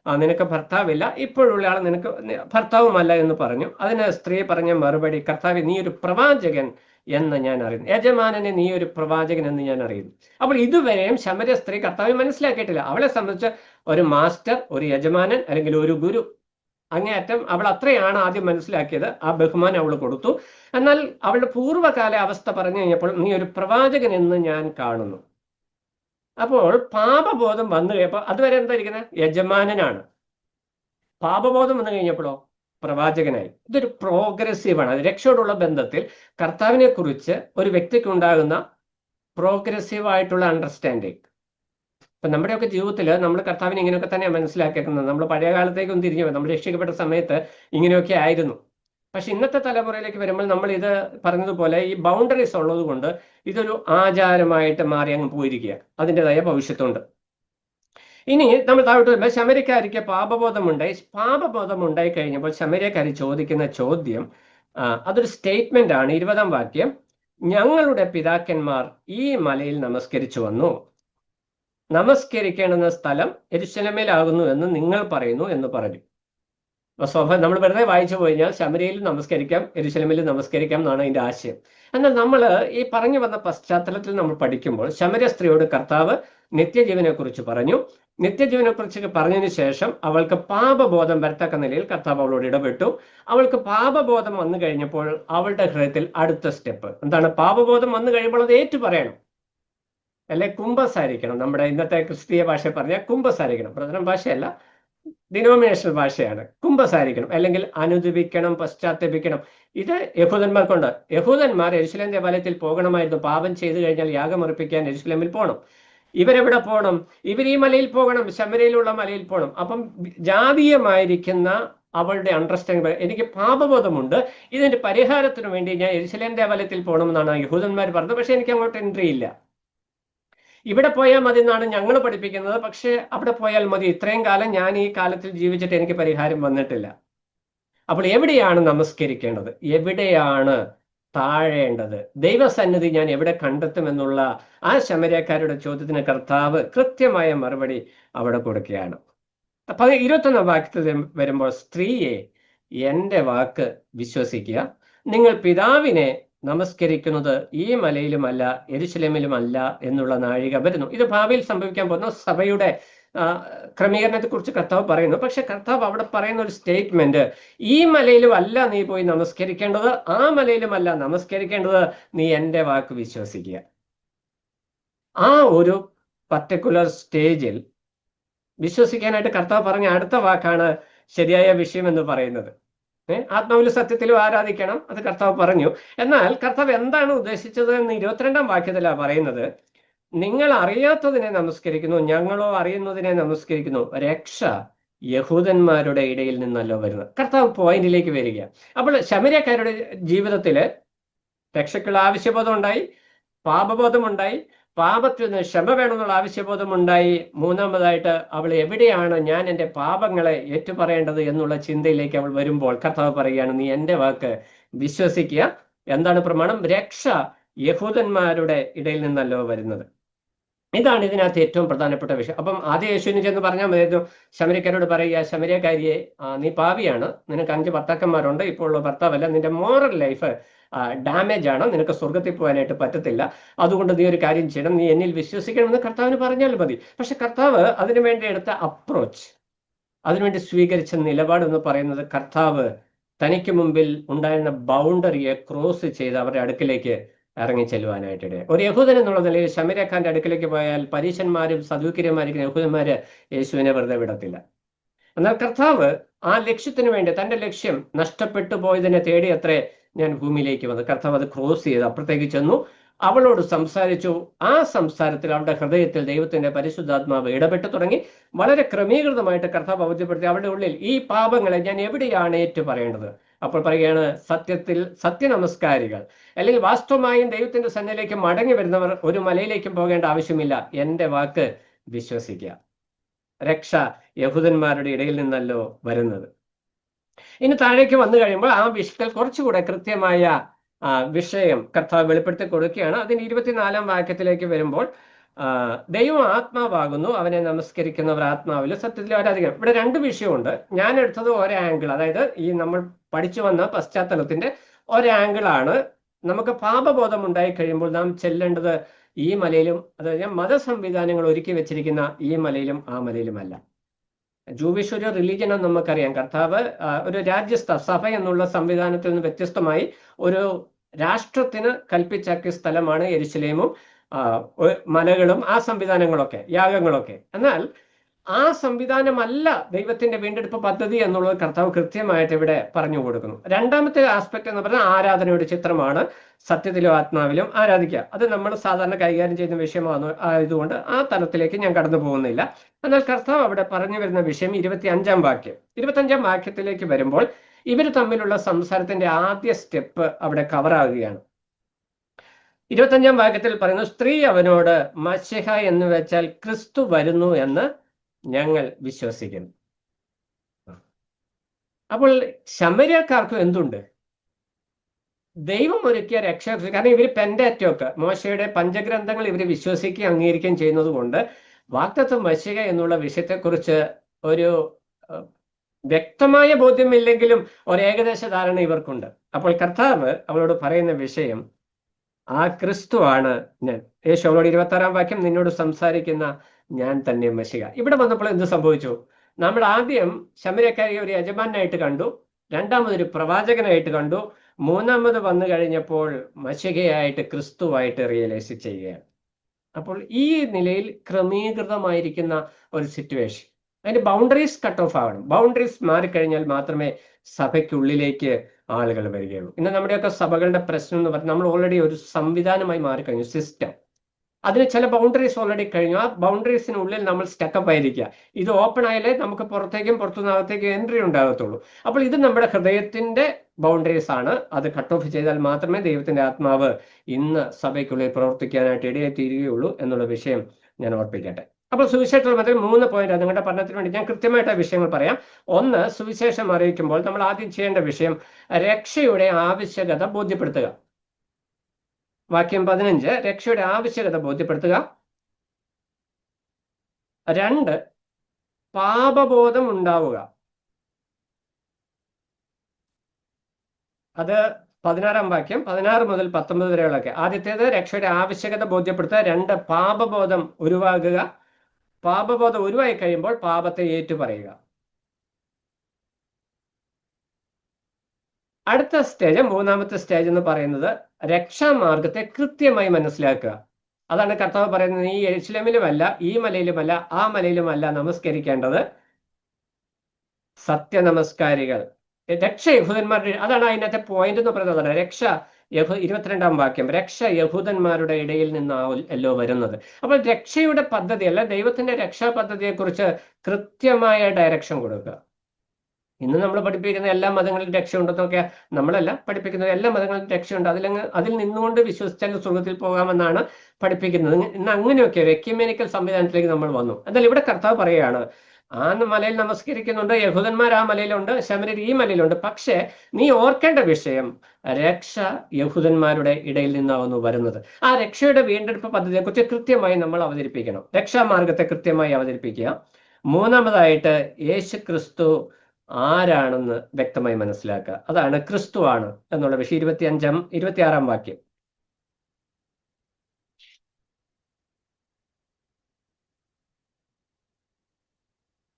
നിനക്ക് ഭർത്താവില്ല, ഇപ്പോഴുള്ള ആൾ നിനക്ക് ഭർത്താവുമല്ല എന്ന് പറഞ്ഞു. അതിന് സ്ത്രീ പറഞ്ഞ മറുപടി, കർത്താവേ, നീ ഒരു പ്രവാചകൻ എന്ന് ഞാൻ അറിയുന്നു, യജമാനനെ നീ ഒരു പ്രവാചകൻ എന്ന് ഞാൻ അറിയുന്നു. അപ്പോൾ ഇതുവരെയും ശമര്യ സ്ത്രീ കർത്താവെ മനസ്സിലാക്കിയിട്ടില്ല. അവളെ സംബന്ധിച്ച് ഒരു മാസ്റ്റർ, ഒരു യജമാനൻ, അല്ലെങ്കിൽ ഒരു ഗുരു, അങ്ങേയറ്റം അവൾ അത്രയാണ് ആദ്യം മനസ്സിലാക്കിയത്. ആ ബഹുമാനം അവൾ കൊടുത്തു. എന്നാൽ അവളുടെ പൂർവ്വകാല അവസ്ഥ പറഞ്ഞു കഴിഞ്ഞപ്പോൾ, നീ ഒരു പ്രവാചകൻ എന്ന് ഞാൻ കാണുന്നു. അപ്പോൾ പാപബോധം വന്നു കഴിഞ്ഞപ്പോൾ, അതുവരെ എന്താ ഇരിക്കുന്നത്? യജമാനനാണ്. പാപബോധം വന്നു കഴിഞ്ഞപ്പോഴോ പ്രവാചകനായി. ഇതൊരു പ്രോഗ്രസീവാണ്. അത് രക്ഷയോടുള്ള ബന്ധത്തിൽ കർത്താവിനെ കുറിച്ച് ഒരു വ്യക്തിക്ക് ഉണ്ടാകുന്ന പ്രോഗ്രസീവായിട്ടുള്ള അണ്ടർസ്റ്റാൻഡിങ്. ഇപ്പൊ നമ്മുടെയൊക്കെ ജീവിതത്തിൽ നമ്മൾ കർത്താവിനെ ഇങ്ങനെയൊക്കെ തന്നെയാണ് മനസ്സിലാക്കിയിരിക്കുന്നത്. നമ്മൾ പഴയ കാലത്തേക്കൊന്നും തിരിഞ്ഞു പോയി. നമ്മൾ രക്ഷിക്കപ്പെട്ട സമയത്ത് ഇങ്ങനെയൊക്കെ ആയിരുന്നു. പക്ഷെ ഇന്നത്തെ തലമുറയിലേക്ക് വരുമ്പോൾ നമ്മൾ ഇത് പറഞ്ഞതുപോലെ ഈ ബൗണ്ടറീസ് ഉള്ളത് കൊണ്ട് ഇതൊരു ആചാരമായിട്ട് മാറി അങ്ങ് പോയിരിക്കുക. അതിൻ്റെതായ ഭവിഷ്യത്തുണ്ട്. ഇനി നമ്മൾ താഴോട്ട് വരുമ്പോൾ ശമര്യക്കാരിക്ക് പാപബോധം ഉണ്ടായി കഴിഞ്ഞപ്പോൾ ശമര്യക്കാരി ചോദിക്കുന്ന ചോദ്യം, അതൊരു സ്റ്റേറ്റ്മെന്റ് ആണ്. 20-ാം വാക്യം, ഞങ്ങളുടെ പിതാക്കന്മാർ ഈ മലയിൽ നമസ്കരിച്ചു വന്നു, നമസ്കരിക്കേണ്ടുന്ന സ്ഥലം യെരൂശലേമിലാകുന്നു എന്ന് നിങ്ങൾ പറയുന്നു എന്ന് പറഞ്ഞു. നമ്മൾ വെറുതെ വായിച്ചു കഴിഞ്ഞാൽ ശമര്യയിൽ നമസ്കരിക്കാം, യെരൂശലേമിൽ നമസ്കരിക്കാം എന്നാണ് അതിന്റെ ആശയം. എന്നാൽ നമ്മൾ ഈ പറഞ്ഞു വന്ന പശ്ചാത്തലത്തിൽ നമ്മൾ പഠിക്കുമ്പോൾ ശമര്യ സ്ത്രീയോട് കർത്താവ് നിത്യജീവനെ കുറിച്ച് പറഞ്ഞു. നിത്യജീവനെ കുറിച്ച് പറഞ്ഞതിന് ശേഷം അവൾക്ക് പാപബോധം വരത്തക്ക നിലയിൽ കർത്താവ് അവളോട് ഇടപെട്ടു. അവൾക്ക് പാപബോധം വന്നു കഴിഞ്ഞപ്പോൾ അവളുടെ ഹൃദയത്തിൽ അടുത്ത സ്റ്റെപ്പ് എന്താണ്? പാപബോധം വന്നു കഴിയുമ്പോൾ അത് ഏറ്റു പറയണം, അല്ലെ കുംഭസാരിക്കണം. നമ്മുടെ ഇന്നത്തെ ക്രിസ്തീയ ഭാഷ പറഞ്ഞാൽ കുംഭസാരിക്കണം. പ്രധാന ഭാഷയല്ല, ഡിനോമിനേഷണൽ ഭാഷയാണ്. കുംഭസാരിക്കണം, അല്ലെങ്കിൽ അനുദപിക്കണം, പശ്ചാത്തപിക്കണം. ഇത് യഹൂദന്മാർക്കുണ്ട്. യഹൂദന്മാർ യെരൂശലേം ദേവാലയത്തിൽ പോകണമായിരുന്നു. പാപം ചെയ്തു കഴിഞ്ഞാൽ യാഗമർപ്പിക്കാൻ യെരൂശലേമിൽ പോകണം. ഇവരെവിടെ പോകണം? ഇവർ ഈ മലയിൽ പോകണം, ശമര്യയിലുള്ള മലയിൽ പോകണം. അപ്പം ജാതീയമായിരിക്കുന്ന അവളുടെ അണ്ടർസ്റ്റാൻഡിങ്, എനിക്ക് പാപബോധമുണ്ട്, ഇതിന്റെ പരിഹാരത്തിന് വേണ്ടി ഞാൻ യെരൂശലേം ദേവാലയത്തിൽ പോകണമെന്നാണ് യഹൂദന്മാർ പറഞ്ഞത്. പക്ഷെ എനിക്ക് അങ്ങോട്ട് എൻട്രി ഇല്ല. ഇവിടെ പോയാൽ മതി എന്നാണ് ഞങ്ങൾ പഠിപ്പിക്കുന്നത്. പക്ഷെ അവിടെ പോയാൽ മതി, ഇത്രയും കാലം ഞാൻ ഈ കാലത്തിൽ ജീവിച്ചിട്ട് എനിക്ക് പരിഹാരം വന്നിട്ടില്ല. അപ്പോൾ എവിടെയാണ് നമസ്കരിക്കേണ്ടത്? എവിടെയാണ് താഴേണ്ടത്? ദൈവസന്നിധി ഞാൻ എവിടെ കണ്ടെത്തുമെന്നുള്ള ആ ശമര്യക്കാരുടെ ചോദ്യത്തിന് കർത്താവ് കൃത്യമായ മറുപടി അവിടെ കൊടുക്കുകയാണ്. അപ്പൊ 21-ാം വാക്യത്തിൽ വരുമ്പോൾ, സ്ത്രീയെ, എൻ്റെ വാക്ക് വിശ്വസിക്കുക, നിങ്ങൾ പിതാവിനെ നമസ്കരിക്കുന്നത് ഈ മലയിലുമല്ല യെരൂശലേമിലുമല്ല എന്നുള്ള നാഴിക വരുന്നു. ഇത് ഭാവിയിൽ സംഭവിക്കാൻ പോകുന്ന സഭയുടെ ക്രമീകരണത്തെ കുറിച്ച് കർത്താവ് പറയുന്നു. പക്ഷെ കർത്താവ് അവിടെ പറയുന്ന ഒരു സ്റ്റേറ്റ്മെന്റ്, ഈ മലയിലും അല്ല നീ പോയി നമസ്കരിക്കേണ്ടത്, ആ മലയിലുമല്ല നമസ്കരിക്കേണ്ടത്, നീ എൻ്റെ വാക്ക് വിശ്വസിക്കുക. ആ ഒരു പർട്ടിക്കുലർ സ്റ്റേജിൽ വിശ്വസിക്കാനായിട്ട് കർത്താവ് പറഞ്ഞ അടുത്ത വാക്കാണ് ശരിയായ വിഷയം എന്ന് പറയുന്നത്. ആത്മാവിലും സത്യത്തിലും ആരാധിക്കണം, അത് കർത്താവ് പറഞ്ഞു. എന്നാൽ കർത്താവ് എന്താണ് ഉദ്ദേശിച്ചത് എന്ന് 22-ാം വാക്യത്തിലാണ് പറയുന്നത്. നിങ്ങൾ അറിയാത്തതിനെ നമസ്കരിക്കുന്നു, ഞങ്ങളോ അറിയുന്നതിനെ നമസ്കരിക്കുന്നു, രക്ഷ യഹൂദന്മാരുടെ ഇടയിൽ നിന്നല്ലോ വരുന്നത്. കർത്താവ് പോയിന്റിലേക്ക് വരിക. അപ്പോൾ ശമര്യക്കാരുടെ ജീവിതത്തിൽ രക്ഷയ്ക്കുള്ള ആവശ്യബോധം ഉണ്ടായി, പാപബോധം ഉണ്ടായി, പാപത്തിൽ നിന്ന് ക്ഷമ വേണമെന്നുള്ള ആവശ്യബോധമുണ്ടായി. മൂന്നാമതായിട്ട് അവൾ എവിടെയാണ് ഞാൻ എൻ്റെ പാപങ്ങളെ ഏറ്റുപറയേണ്ടത് എന്നുള്ള ചിന്തയിലേക്ക് അവൾ വരുമ്പോൾ കർത്താവ് പറയുകയാണ്, നീ എൻ്റെ വാക്ക് വിശ്വസിക്കുക. എന്താണ് പ്രമാണം? രക്ഷ യഹൂദന്മാരുടെ ഇടയിൽ നിന്നല്ലോ വരുന്നത്. ഇതാണ് ഇതിനകത്ത് ഏറ്റവും പ്രധാനപ്പെട്ട വിഷയം. അപ്പം ആദ്യം യേശുവിന് ചെന്ന് പറഞ്ഞാൽ മതിയായിരുന്നു, ശമര്യക്കാരോട് പറയുക, ശമര്യക്കാരിയെ നീ പാപിയാണ്, നിനക്ക് 5 ഭർത്താക്കന്മാരുണ്ട്, ഇപ്പോൾ ഉള്ള ഭർത്താവല്ല, നിന്റെ മോറൽ ലൈഫ് ഡാമേജ് ആണ്, നിനക്ക് സ്വർഗത്തിൽ പോകാനായിട്ട് പറ്റത്തില്ല, അതുകൊണ്ട് നീ ഒരു കാര്യം ചെയ്യണം, നീ എന്നിൽ വിശ്വസിക്കണമെന്ന് കർത്താവിന് പറഞ്ഞാൽ മതി. പക്ഷെ കർത്താവ് അതിനുവേണ്ടി എടുത്ത അപ്രോച്ച്, അതിനുവേണ്ടി സ്വീകരിച്ച നിലപാട് എന്ന് പറയുന്നത്, കർത്താവ് തനിക്ക് മുമ്പിൽ ഉണ്ടായിരുന്ന ബൗണ്ടറിയെ ക്രോസ് ചെയ്ത് അവരുടെ അടുക്കിലേക്ക് ഇറങ്ങി ചെല്ലുവാനായിട്ടിടെ. ഒരു യഹൂദൻ എന്നുള്ള നിലയിൽ ശമര്യക്കാരന്റെ അടുക്കിലേക്ക് പോയാൽ പരീശന്മാരും സദൂക്യന്മാരിക്കുന്ന യഹൂദന്മാര് യേശുവിനെ വെറുതെ വിടത്തില്ല. എന്നാൽ കർത്താവ് ആ ലക്ഷ്യത്തിന് വേണ്ടി, തന്റെ ലക്ഷ്യം നഷ്ടപ്പെട്ടു പോയതിനെ തേടി അത്രേ ഞാൻ ഭൂമിയിലേക്ക് വന്നു. കർത്താവ് അത് ക്രോസ് ചെയ്ത് അപ്പുറത്തേക്ക് ചെന്നു, അവളോട് സംസാരിച്ചു. ആ സംസാരത്തിൽ അവളുടെ ഹൃദയത്തിൽ ദൈവത്തിന്റെ പരിശുദ്ധാത്മാവ് ഇടപെട്ടു തുടങ്ങി. വളരെ ക്രമീകൃതമായിട്ട് കർത്താവ് അവതരിപ്പെടുത്തി അവരുടെ ഉള്ളിൽ ഈ പാപങ്ങളെ ഞാൻ എവിടെയാണ് ഏറ്റു പറയേണ്ടത്. അപ്പോൾ പറയുകയാണ്, സത്യത്തിൽ സത്യനമസ്കാരികൾ അല്ലെങ്കിൽ വാസ്തവമായും ദൈവത്തിന്റെ സന്നിധിയിലേക്ക് മടങ്ങി വരുന്നവർ ഒരു മലയിലേക്കും പോകേണ്ട ആവശ്യമില്ല, എൻ്റെ വാക്ക് വിശ്വസിക്കുക. രക്ഷ യഹൂദന്മാരുടെ ഇടയിൽ നിന്നല്ലോ വരുന്നത്. ഇനി താഴേക്ക് വന്നു കഴിയുമ്പോൾ ആ വിഷയത്തിൽ കുറച്ചുകൂടെ കൃത്യമായ വിഷയം കർത്താവ് വെളിപ്പെടുത്തി കൊടുക്കുകയാണ്. അതിന് 24-ാം വാക്യത്തിലേക്ക് വരുമ്പോൾ, ദൈവം ആത്മാവാകുന്നു, അവനെ നമസ്കരിക്കുന്നവർ ആത്മാവിലും സത്യത്തിലും ആരാധിക്കണം. ഇവിടെ 2 വിഷയമുണ്ട്. ഞാൻ എടുത്തത് ഒരാംഗിൾ, അതായത് ഈ നമ്മൾ പഠിച്ചു വന്ന പശ്ചാത്തലത്തിന്റെ ഒരാംഗിളാണ്. നമുക്ക് പാപബോധം ഉണ്ടായി കഴിയുമ്പോൾ നാം ചെല്ലേണ്ടത് ഈ മലയിലും, അതായത് മതസംവിധാനങ്ങൾ ഒരുക്കി വെച്ചിരിക്കുന്ന ഈ മലയിലും ആ മലയിലുമല്ല. ജൂവിഷ് ഒരു റിലീജിയൻ എന്ന് നമുക്കറിയാം. കർത്താവ് ഒരു രാജ്യസ്ഥ സഭ എന്നുള്ള സംവിധാനത്തിൽ നിന്ന് വ്യത്യസ്തമായി ഒരു രാഷ്ട്രത്തിന് കൽപ്പിച്ചാക്കിയ സ്ഥലമാണ് യെരുശലേമും മലകളും ആ സംവിധാനങ്ങളൊക്കെ, യാഗങ്ങളൊക്കെ. എന്നാൽ ആ സംവിധാനമല്ല ദൈവത്തിന്റെ വീണ്ടെടുപ്പ് പദ്ധതി എന്നുള്ളത് കർത്താവ് കൃത്യമായിട്ട് ഇവിടെ പറഞ്ഞു കൊടുക്കുന്നു. രണ്ടാമത്തെ ആസ്പെക്ട് എന്ന് പറഞ്ഞാൽ ആരാധനയുടെ ചിത്രമാണ്, സത്യത്തിലും ആത്മാവിലും ആരാധിക്കുക. അത് നമ്മൾ സാധാരണ കൈകാര്യം ചെയ്യുന്ന വിഷയമാണ് ആയതുകൊണ്ട് ആ തലത്തിലേക്ക് ഞാൻ കടന്നു പോകുന്നില്ല. എന്നാൽ കർത്താവ് അവിടെ പറഞ്ഞു വരുന്ന വിഷയം 25-ാം വാക്യം. 25-ാം വാക്യത്തിലേക്ക് വരുമ്പോൾ ഇവർ തമ്മിലുള്ള സംസാരത്തിന്റെ ആദ്യ സ്റ്റെപ്പ് അവിടെ കവറാകുകയാണ്. 25-ാം വാക്യത്തിൽ പറയുന്നു, സ്ത്രീ അവനോട്, മശിഹ എന്ന് വെച്ചാൽ ക്രിസ്തു വരുന്നു എന്ന് ഞങ്ങൾ വിശ്വസിക്കുന്നു. അപ്പോൾ ശമര്യക്കാർക്കും എന്തുണ്ട്? ദൈവം ഒരുക്കിയ രക്ഷ. കാരണം ഇവർ പെന്റാറ്റോക്ക്, മോശയുടെ പഞ്ചഗ്രന്ഥങ്ങൾ ഇവർ വിശ്വസിക്കുകയും അംഗീകരിക്കുകയും ചെയ്യുന്നത് കൊണ്ട് വാഗ്ദത്തം മശിഹ എന്നുള്ള വിഷയത്തെക്കുറിച്ച് ഒരു വ്യക്തമായ ബോധ്യമില്ലെങ്കിലും ഒരു ഏകദേശ ധാരണ ഇവർക്കുണ്ട്. അപ്പോൾ കർത്താവ് അവളോട് പറയുന്ന വിഷയം, ആ ക്രിസ്തു ആണ് ഞാൻ. യേശു അവളോട് 26-ാം വാക്യം, നിന്നോട് സംസാരിക്കുന്ന ഞാൻ തന്നെ മശിഹ. ഇവിടെ വന്നപ്പോൾ എന്ത് സംഭവിച്ചു? നമ്മൾ ആദ്യം ശമര്യക്കാരിയെ ഒരു യജമാനായിട്ട് കണ്ടു, രണ്ടാമതൊരു പ്രവാചകനായിട്ട് കണ്ടു, മൂന്നാമത് വന്നു കഴിഞ്ഞപ്പോൾ മശിഹയായിട്ട് ക്രിസ്തുവായിട്ട് റിയലൈസ് ചെയ്യുകയാണ്. അപ്പോൾ ഈ നിലയിൽ ക്രമീകൃതമായിരിക്കുന്ന ഒരു സിറ്റുവേഷൻ, അതിന്റെ ബൗണ്ടറീസ് കട്ട് ഓഫ് ആവണം. ബൗണ്ടറീസ് മാറിക്കഴിഞ്ഞാൽ മാത്രമേ സഭയ്ക്കുള്ളിലേക്ക് ആളുകൾ വരികയുള്ളൂ. ഇന്ന് നമ്മുടെയൊക്കെ സഭകളുടെ പ്രശ്നം എന്ന് പറഞ്ഞാൽ നമ്മൾ ഓൾറെഡി ഒരു സംവിധാനമായി മാറിക്കഴിഞ്ഞു, സിസ്റ്റം. അതിന് ചില ബൗണ്ടറീസ് ഓൾറെഡി കഴിഞ്ഞു. ആ ബൗണ്ടറീസിനുള്ളിൽ നമ്മൾ സ്റ്റക്കപ്പ് ആയിരിക്കുക. ഇത് ഓപ്പൺ ആയാലേ നമുക്ക് പുറത്തേക്കും പുറത്തുനിന്നകത്തേക്കും എൻട്രി ഉണ്ടാകത്തുള്ളൂ. അപ്പോൾ ഇത് നമ്മുടെ ഹൃദയത്തിന്റെ ബൗണ്ടറീസ് ആണ്. അത് കട്ട് ഓഫ് ചെയ്താൽ മാത്രമേ ദൈവത്തിന്റെ ആത്മാവ് ഇന്ന് സഭയ്ക്കുള്ളിൽ പ്രവർത്തിക്കാനായിട്ട് ഇടയായി തീരുകയുള്ളൂ എന്നുള്ള വിഷയം ഞാൻ ഓർപ്പിക്കട്ടെ. അപ്പോൾ സുവിശേഷത്തിൽ 3 പോയിന്റ് നിങ്ങളുടെ പഠനത്തിന് വേണ്ടി ഞാൻ കൃത്യമായിട്ട് ആ വിഷയങ്ങൾ പറയാം. ഒന്ന്, സുവിശേഷം അറിയിക്കുമ്പോൾ നമ്മൾ ആദ്യം ചെയ്യേണ്ട വിഷയം രക്ഷയുടെ ആവശ്യകത ബോധ്യപ്പെടുത്തുക. വാക്യം 15, രക്ഷയുടെ ആവശ്യകത ബോധ്യപ്പെടുത്തുക. 2, പാപബോധം ഉണ്ടാവുക. അത് 16-ാം വാക്യം 16 മുതൽ 19 വരെയുള്ളൊക്കെ. ആദ്യത്തേത് രക്ഷയുടെ ആവശ്യകത ബോധ്യപ്പെടുത്തുക. 2, പാപബോധം ഉരുവാകുക. പാപബോധം ഉരുവായി കഴിയുമ്പോൾ പാപത്തെ ഏറ്റുപറയുക. അടുത്ത സ്റ്റേജ്, 3-ാമത്തെ സ്റ്റേജ് എന്ന് പറയുന്നത് രക്ഷാമാർഗത്തെ കൃത്യമായി മനസ്സിലാക്കുക. അതാണ് കർത്താവ് പറയുന്നത്, നീ യെരുശലേമിലുമല്ല, ഈ മലയിലുമല്ല, ആ മലയിലുമല്ല നമസ്കരിക്കേണ്ടത്, സത്യനമസ്കാരികൾ. രക്ഷ യഹൂദന്മാരുടെ, അതാണ് അതിനകത്തെ പോയിന്റ് എന്ന് പറയുന്നത്. അതാണ് രക്ഷ 22-ാം വാക്യം, രക്ഷ യഹൂദന്മാരുടെ ഇടയിൽ നിന്നല്ലോ വരുന്നത്. അപ്പോൾ രക്ഷയുടെ പദ്ധതി അല്ല, ദൈവത്തിന്റെ രക്ഷാ പദ്ധതിയെ കുറിച്ച് കൃത്യമായ ഡയറക്ഷൻ കൊടുക്കുക. ഇന്ന് നമ്മൾ പഠിപ്പിക്കുന്ന എല്ലാ മതങ്ങളിലും രക്ഷയുണ്ടെന്നൊക്കെ നമ്മളല്ല പഠിപ്പിക്കുന്നത്. എല്ലാ മതങ്ങളിലും രക്ഷയുണ്ട്, അതിൽ നിന്നുകൊണ്ട് വിശ്വസിച്ചാൽ സ്വർഗത്തിൽ പോകാമെന്നാണ് പഠിപ്പിക്കുന്നത്. ഇന്ന് അങ്ങനെയൊക്കെ ഒരു എക്യുമെനിക്കൽ സംവിധാനത്തിലേക്ക് നമ്മൾ വന്നു. എന്നാൽ ഇവിടെ കർത്താവ് പറയുകയാണ്, ആ മലയിൽ നമസ്കരിക്കുന്നുണ്ട്, യഹൂദന്മാർ ആ മലയിലുണ്ട്, ശമര്യർ ഈ മലയിലുണ്ട്. പക്ഷേ നീ ഓർക്കേണ്ട വിഷയം, രക്ഷ യഹൂദന്മാരുടെ ഇടയിൽ നിന്നാവുന്നു വരുന്നത്. ആ രക്ഷയുടെ വീണ്ടെടുപ്പ് പദ്ധതിയെക്കുറിച്ച് കൃത്യമായി നമ്മൾ അവതരിപ്പിക്കണം, രക്ഷാമാർഗത്തെ കൃത്യമായി അവതരിപ്പിക്കുക. മൂന്നാമതായിട്ട് യേശു ക്രിസ്തു ആരാണെന്ന് വ്യക്തമായി മനസ്സിലാക്കുക. അതാണ് ക്രിസ്തു ആണ് എന്നുള്ള വിഷയം. 26-ാം വാക്യം.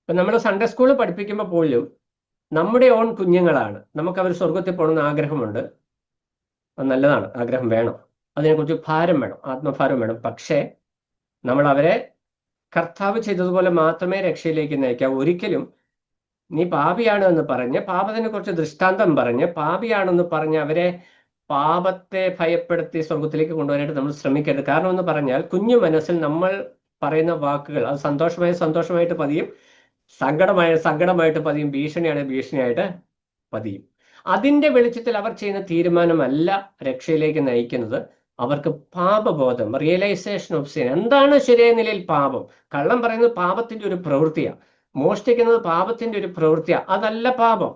ഇപ്പൊ നമ്മൾ സൺഡേ സ്കൂളിൽ പഠിപ്പിക്കുമ്പോൾ പോലും നമ്മുടെ ഓൺ കുഞ്ഞുങ്ങളാണ്, നമുക്ക് അവർ സ്വർഗത്തിൽ പോകണമെന്ന് ആഗ്രഹമുണ്ട്. അത് നല്ലതാണ്, ആഗ്രഹം വേണം, അതിനെക്കുറിച്ച് ഭാരം വേണം, ആത്മഭാരം വേണം. പക്ഷേ നമ്മൾ അവരെ കർത്താവ് ചെയ്തതുപോലെ മാത്രമേ രക്ഷയിലേക്ക് നയിക്കാവൂ. ഒരിക്കലും നീ പാപിയാണ് എന്ന് പറഞ്ഞ്, പാപത്തിനെ കുറിച്ച് ദൃഷ്ടാന്തം പറഞ്ഞ്, പാപിയാണെന്ന് പറഞ്ഞ് അവരെ പാപത്തെ ഭയപ്പെടുത്തി സ്വർഗത്തിലേക്ക് കൊണ്ടുവരാനായിട്ട് നമ്മൾ ശ്രമിക്കരുത്. കാരണം എന്ന് പറഞ്ഞാൽ കുഞ്ഞു മനസ്സിൽ നമ്മൾ പറയുന്ന വാക്കുകൾ അത് സന്തോഷമായിട്ട് പതിയും, സങ്കടമായിട്ട് പതിയും, ഭീഷണിയായിട്ട് പതിയും. അതിന്റെ വെളിച്ചത്തിൽ അവർ ചെയ്യുന്ന തീരുമാനമല്ല രക്ഷയിലേക്ക് നയിക്കുന്നത്. അവർക്ക് പാപബോധം, റിയലൈസേഷൻ ഓഫ് സിൻ, എന്താണ് ശരിയായ നിലയിൽ പാപം. കള്ളം പറയുന്നത് പാപത്തിന്റെ ഒരു പ്രവൃത്തിയാണ്, മോഷ്ടിക്കുന്നത് പാപത്തിന്റെ ഒരു പ്രവൃത്തിയാണ്, അതല്ല പാപം.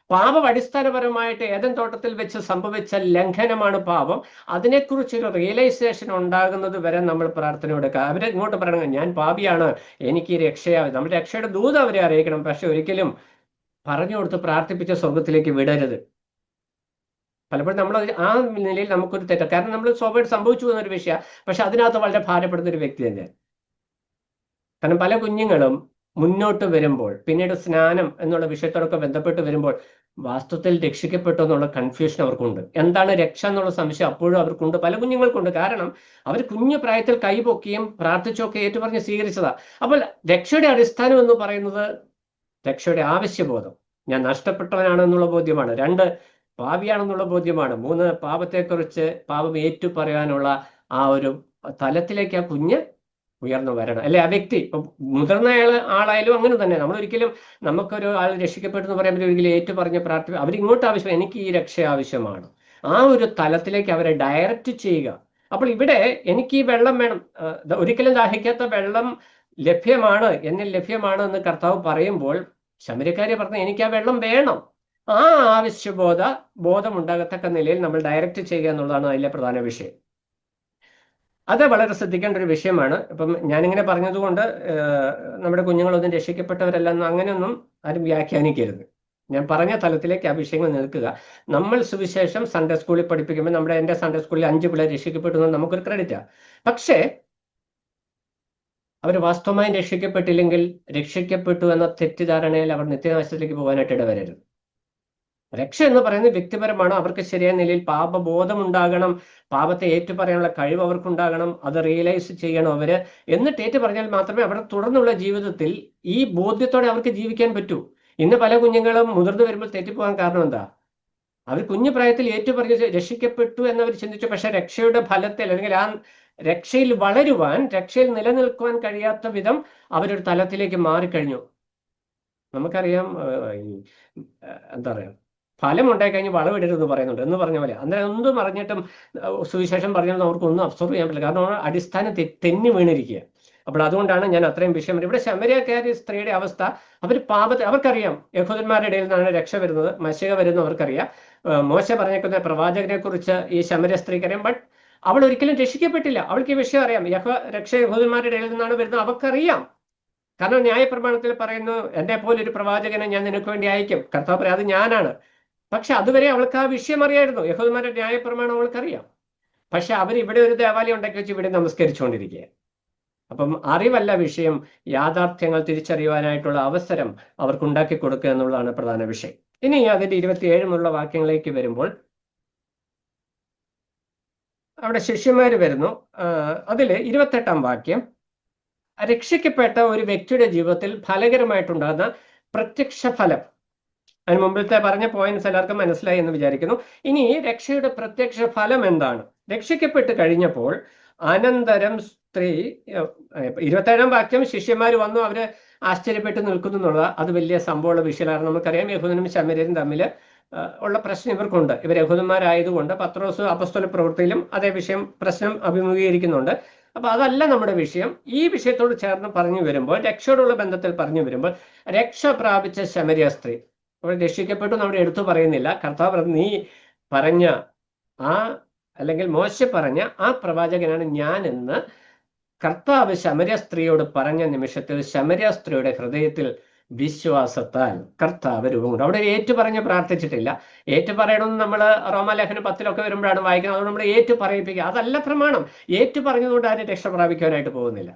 പാപം അടിസ്ഥാനപരമായിട്ട് ഏദൻ തോട്ടത്തിൽ വെച്ച് സംഭവിച്ച ലംഘനമാണ് പാപം. അതിനെക്കുറിച്ചൊരു റിയലൈസേഷൻ ഉണ്ടാകുന്നത് വരെ നമ്മൾ പ്രാർത്ഥന കൊടുക്കുക. അവരെ ഇങ്ങോട്ട് പറയണം, ഞാൻ പാപിയാണ്, എനിക്ക് രക്ഷയാവും. നമ്മൾ രക്ഷയുടെ ദൂതം അവരെ അറിയിക്കണം. പക്ഷെ ഒരിക്കലും പറഞ്ഞു കൊടുത്ത് പ്രാർത്ഥിപ്പിച്ച സ്വർഗത്തിലേക്ക് വിടരുത്. പലപ്പോഴും നമ്മൾ ആ നിലയിൽ നമുക്കൊരു തെറ്റ, കാരണം നമ്മൾ സ്വാഭാവികം സംഭവിച്ചു പോകുന്ന ഒരു വിഷയമാണ്. പക്ഷെ അതിനകത്ത് വളരെ ഭാരപ്പെടുന്ന ഒരു വ്യക്തി തന്നെ. കാരണം പല കുഞ്ഞുങ്ങളും മുന്നോട്ട് വരുമ്പോൾ, പിന്നീട് സ്നാനം എന്നുള്ള വിഷയത്തോടൊക്കെ ബന്ധപ്പെട്ട് വരുമ്പോൾ വാസ്തവത്തിൽ രക്ഷിക്കപ്പെട്ടു എന്നുള്ള കൺഫ്യൂഷൻ അവർക്കുണ്ട്. എന്താണ് രക്ഷ എന്നുള്ള സംശയം അപ്പോഴും അവർക്കുണ്ട്, പല കുഞ്ഞുങ്ങൾക്കുണ്ട്. കാരണം അവർ കുഞ്ഞു പ്രായത്തിൽ കൈപൊക്കിയും പ്രാർത്ഥിച്ചൊക്കെ ഏറ്റുപറഞ്ഞ് സ്വീകരിച്ചതാ. അപ്പോൾ രക്ഷയുടെ അടിസ്ഥാനം എന്ന് പറയുന്നത് രക്ഷയുടെ ആവശ്യബോധം, ഞാൻ നഷ്ടപ്പെട്ടവനാണെന്നുള്ള ബോധ്യമാണ്. 2, പാപിയാണെന്നുള്ള ബോധ്യമാണ്. 3, പാപത്തെക്കുറിച്ച്, പാപം ഏറ്റുപറയാനുള്ള ആ ഒരു തലത്തിലേക്ക് ആ കുഞ്ഞ് ഉയർന്നു വരണം, അല്ലെ ആ വ്യക്തി. ഇപ്പൊ മുതിർന്ന ആളായാലും അങ്ങനെ തന്നെ. നമ്മളൊരിക്കലും നമുക്കൊരു ആൾ രക്ഷിക്കപ്പെട്ടു എന്ന് പറയുമ്പോൾ ഒരിക്കലും ഏറ്റു പറഞ്ഞ് അവരിങ്ങോട്ട് ആവശ്യം, എനിക്ക് ഈ രക്ഷ ആവശ്യമാണ്, ആ ഒരു തലത്തിലേക്ക് അവരെ ഡയറക്റ്റ് ചെയ്യുക. അപ്പോൾ ഇവിടെ എനിക്ക് ഈ വെള്ളം വേണം, ഒരിക്കലും ദാഹിക്കാത്ത വെള്ളം ലഭ്യമാണ്, എന്നിൽ ലഭ്യമാണ് എന്ന് കർത്താവ് പറയുമ്പോൾ ശമര്യക്കാരെ പറഞ്ഞ എനിക്ക് ആ വെള്ളം വേണം. ആ ബോധം ഉണ്ടാകത്തക്ക നിലയിൽ നമ്മൾ ഡയറക്റ്റ് ചെയ്യുക എന്നുള്ളതാണ് അതിലെ പ്രധാന വിഷയം. അത് വളരെ ശ്രദ്ധിക്കേണ്ട ഒരു വിഷയമാണ്. ഇപ്പം ഞാനിങ്ങനെ പറഞ്ഞതുകൊണ്ട് നമ്മുടെ കുഞ്ഞുങ്ങളൊന്നും രക്ഷിക്കപ്പെട്ടവരല്ല അങ്ങനെയൊന്നും ആരും വ്യാഖ്യാനിക്കരുത്. ഞാൻ പറഞ്ഞ തലത്തിലേക്ക് ആ വിഷയങ്ങൾ നിൽക്കുക. നമ്മൾ സുവിശേഷം സൺഡേ സ്കൂളിൽ പഠിപ്പിക്കുമ്പോൾ എൻ്റെ സൺഡേ സ്കൂളിൽ 5 പിള്ളേർ രക്ഷിക്കപ്പെട്ടു എന്ന് നമുക്കൊരു ക്രെഡിറ്റാണ്. പക്ഷേ അവർ വാസ്തവമായി രക്ഷിക്കപ്പെട്ടില്ലെങ്കിൽ രക്ഷിക്കപ്പെട്ടു എന്ന തെറ്റിദ്ധാരണയിൽ അവർ നിത്യനാശത്തിലേക്ക് പോകാനായിട്ട് ഇടവരരുത്. രക്ഷ എന്ന് പറയുന്നത് വ്യക്തിപരമാണ്. അവർക്ക് ശരിയായ നിലയിൽ പാപബോധം ഉണ്ടാകണം, പാപത്തെ ഏറ്റുപറയാനുള്ള കഴിവ് അവർക്കുണ്ടാകണം, അത് റിയലൈസ് ചെയ്യണം അവര്. എന്നിട്ട് ഏറ്റു പറഞ്ഞാൽ മാത്രമേ അവരുടെ തുടർന്നുള്ള ജീവിതത്തിൽ ഈ ബോധ്യത്തോടെ അവർക്ക് ജീവിക്കാൻ പറ്റൂ. ഇന്ന് പല കുഞ്ഞുങ്ങളും മുതിർന്നു വരുമ്പോൾ തെറ്റിപ്പോകാൻ കാരണം എന്താ? അവർ കുഞ്ഞു പ്രായത്തിൽ ഏറ്റുപറഞ്ഞ് രക്ഷിക്കപ്പെട്ടു എന്നവർ ചിന്തിച്ചു. പക്ഷെ രക്ഷയുടെ ഫലത്തിൽ, അല്ലെങ്കിൽ ആ രക്ഷയിൽ വളരുവാൻ, രക്ഷയിൽ നിലനിൽക്കുവാൻ കഴിയാത്ത വിധം അവരൊരു തലത്തിലേക്ക് മാറിക്കഴിഞ്ഞു. നമുക്കറിയാം, എന്താ പറയാ, ഫലം ഉണ്ടായി കഴിഞ്ഞ് വളമിടരുതെന്ന് പറയുന്നുണ്ട് എന്ന് പറഞ്ഞ പോലെ. അന്നേരം ഒന്നും പറഞ്ഞിട്ടും സുവിശേഷം പറഞ്ഞാലും അവർക്കൊന്നും അബ്സോർവ് ചെയ്യാൻ പറ്റില്ല. കാരണം അടിസ്ഥാനം തെന്നി വീണിരിക്കുക. അപ്പോൾ അതുകൊണ്ടാണ് ഞാൻ അത്രയും വിഷയം. ഇവിടെ ശമര്യക്കാരി സ്ത്രീയുടെ അവസ്ഥ, അവർ പാപത്തെ അവർക്കറിയാം, യഹൂദന്മാരുടെ ഇടയിൽ നിന്നാണ് രക്ഷ വരുന്നത്, മശിഹ വരുന്നത് അവർക്കറിയാം. മോശ പറഞ്ഞേക്കുന്ന പ്രവാചകനെ കുറിച്ച് ഈ ശമര്യ സ്ത്രീക്കറിയാം. ബട്ട് അവൾ ഒരിക്കലും രക്ഷിക്കപ്പെട്ടില്ല. അവൾക്ക് ഈ വിഷയം അറിയാം, രക്ഷ യഹൂദന്മാരുടെ ഇടയിൽ നിന്നാണ് വരുന്നത്, അവൾക്കറിയാം. കാരണം ന്യായപ്രമാണത്തിൽ പറയുന്നു, എന്നെ പോലെ ഒരു പ്രവാചകനെ ഞാൻ നിനക്ക് വേണ്ടി അയക്കും. കർത്താവ് പറയാം, അത് ഞാനാണ്. പക്ഷെ അതുവരെ അവൾക്ക് ആ വിഷയം അറിയായിരുന്നു, യഹൂദന്മാരുടെ ന്യായപ്രമാണം അവൾക്കറിയാം. പക്ഷെ ഇവിടെ ഒരു ദേവാലയം ഉണ്ടാക്കി വെച്ച് ഇവിടെ നമസ്കരിച്ചുകൊണ്ടിരിക്കുക. അപ്പം അറിവല്ല വിഷയം, യാഥാർത്ഥ്യങ്ങൾ തിരിച്ചറിയുവാനായിട്ടുള്ള അവസരം അവർക്ക് ഉണ്ടാക്കി കൊടുക്കുക എന്നുള്ളതാണ് പ്രധാന വിഷയം. ഇനി അതിന്റെ 27 വാക്യങ്ങളിലേക്ക് വരുമ്പോൾ അവിടെ ശിഷ്യന്മാര് വരുന്നു. അതിൽ 28-ാം വാക്യം, രക്ഷിക്കപ്പെട്ട ഒരു വ്യക്തിയുടെ ജീവിതത്തിൽ ഫലകരമായിട്ടുണ്ടാകുന്ന പ്രത്യക്ഷ ഫലം. അതിന് മുമ്പിലത്തെ പറഞ്ഞ പോയിന്റ്സ് എല്ലാവർക്കും മനസ്സിലായി എന്ന് വിചാരിക്കുന്നു. ഇനി രക്ഷയുടെ പ്രത്യക്ഷ ഫലം എന്താണ്? രക്ഷിക്കപ്പെട്ട് കഴിഞ്ഞപ്പോൾ അനന്തരം സ്ത്രീ 27-ാം വാക്യം ശിഷ്യന്മാർ വന്നു, അവര് ആശ്ചര്യപ്പെട്ട് നിൽക്കുന്നു എന്നുള്ളത് അത് വലിയ സംഭവമുള്ള വിഷയമാണ്. നമുക്കറിയാം യഹൂദനും ശമര്യരും തമ്മിൽ ഉള്ള പ്രശ്നം ഇവർക്കുണ്ട്. ഇവർ യഹൂദന്മാരായതുകൊണ്ട് പത്രോസ് അപ്പസ്തല പ്രവൃത്തിയിലും അതേ പ്രശ്നം അഭിമുഖീകരിക്കുന്നുണ്ട്. അപ്പൊ അതല്ല നമ്മുടെ വിഷയം. ഈ വിഷയത്തോട് ചേർന്ന് പറഞ്ഞു വരുമ്പോൾ, രക്ഷയോടുള്ള ബന്ധത്തിൽ പറഞ്ഞു വരുമ്പോൾ, രക്ഷ പ്രാപിച്ച ശമരിയ സ്ത്രീ അവൾ രക്ഷിക്കപ്പെട്ടു നമ്മുടെ എടുത്തു പറയുന്നില്ല. കർത്താവ് നീ പറഞ്ഞ ആ അല്ലെങ്കിൽ മോശ പറഞ്ഞ ആ പ്രവാചകനാണ് ഞാൻ എന്ന് കർത്താവ് ശമര്യ സ്ത്രീയോട് പറഞ്ഞ നിമിഷത്തിൽ ശമര്യ സ്ത്രീയുടെ ഹൃദയത്തിൽ വിശ്വാസത്താൽ കർത്താവ് രൂപം കൊണ്ടു. അവിടെ ഏറ്റു പറഞ്ഞ് പ്രാർത്ഥിച്ചിട്ടില്ല. ഏറ്റു പറയണമെന്ന് നമ്മൾ റോമാലേഖനം 10 വരുമ്പോഴാണ് വായിക്കുന്നത്. അതുകൊണ്ട് നമ്മൾ ഏറ്റു പറയിപ്പിക്കുക, അതല്ല പ്രമാണം. ഏറ്റു പറഞ്ഞതുകൊണ്ട് ആരും രക്ഷ പ്രാപിക്കാനായിട്ട് പോകുന്നില്ല.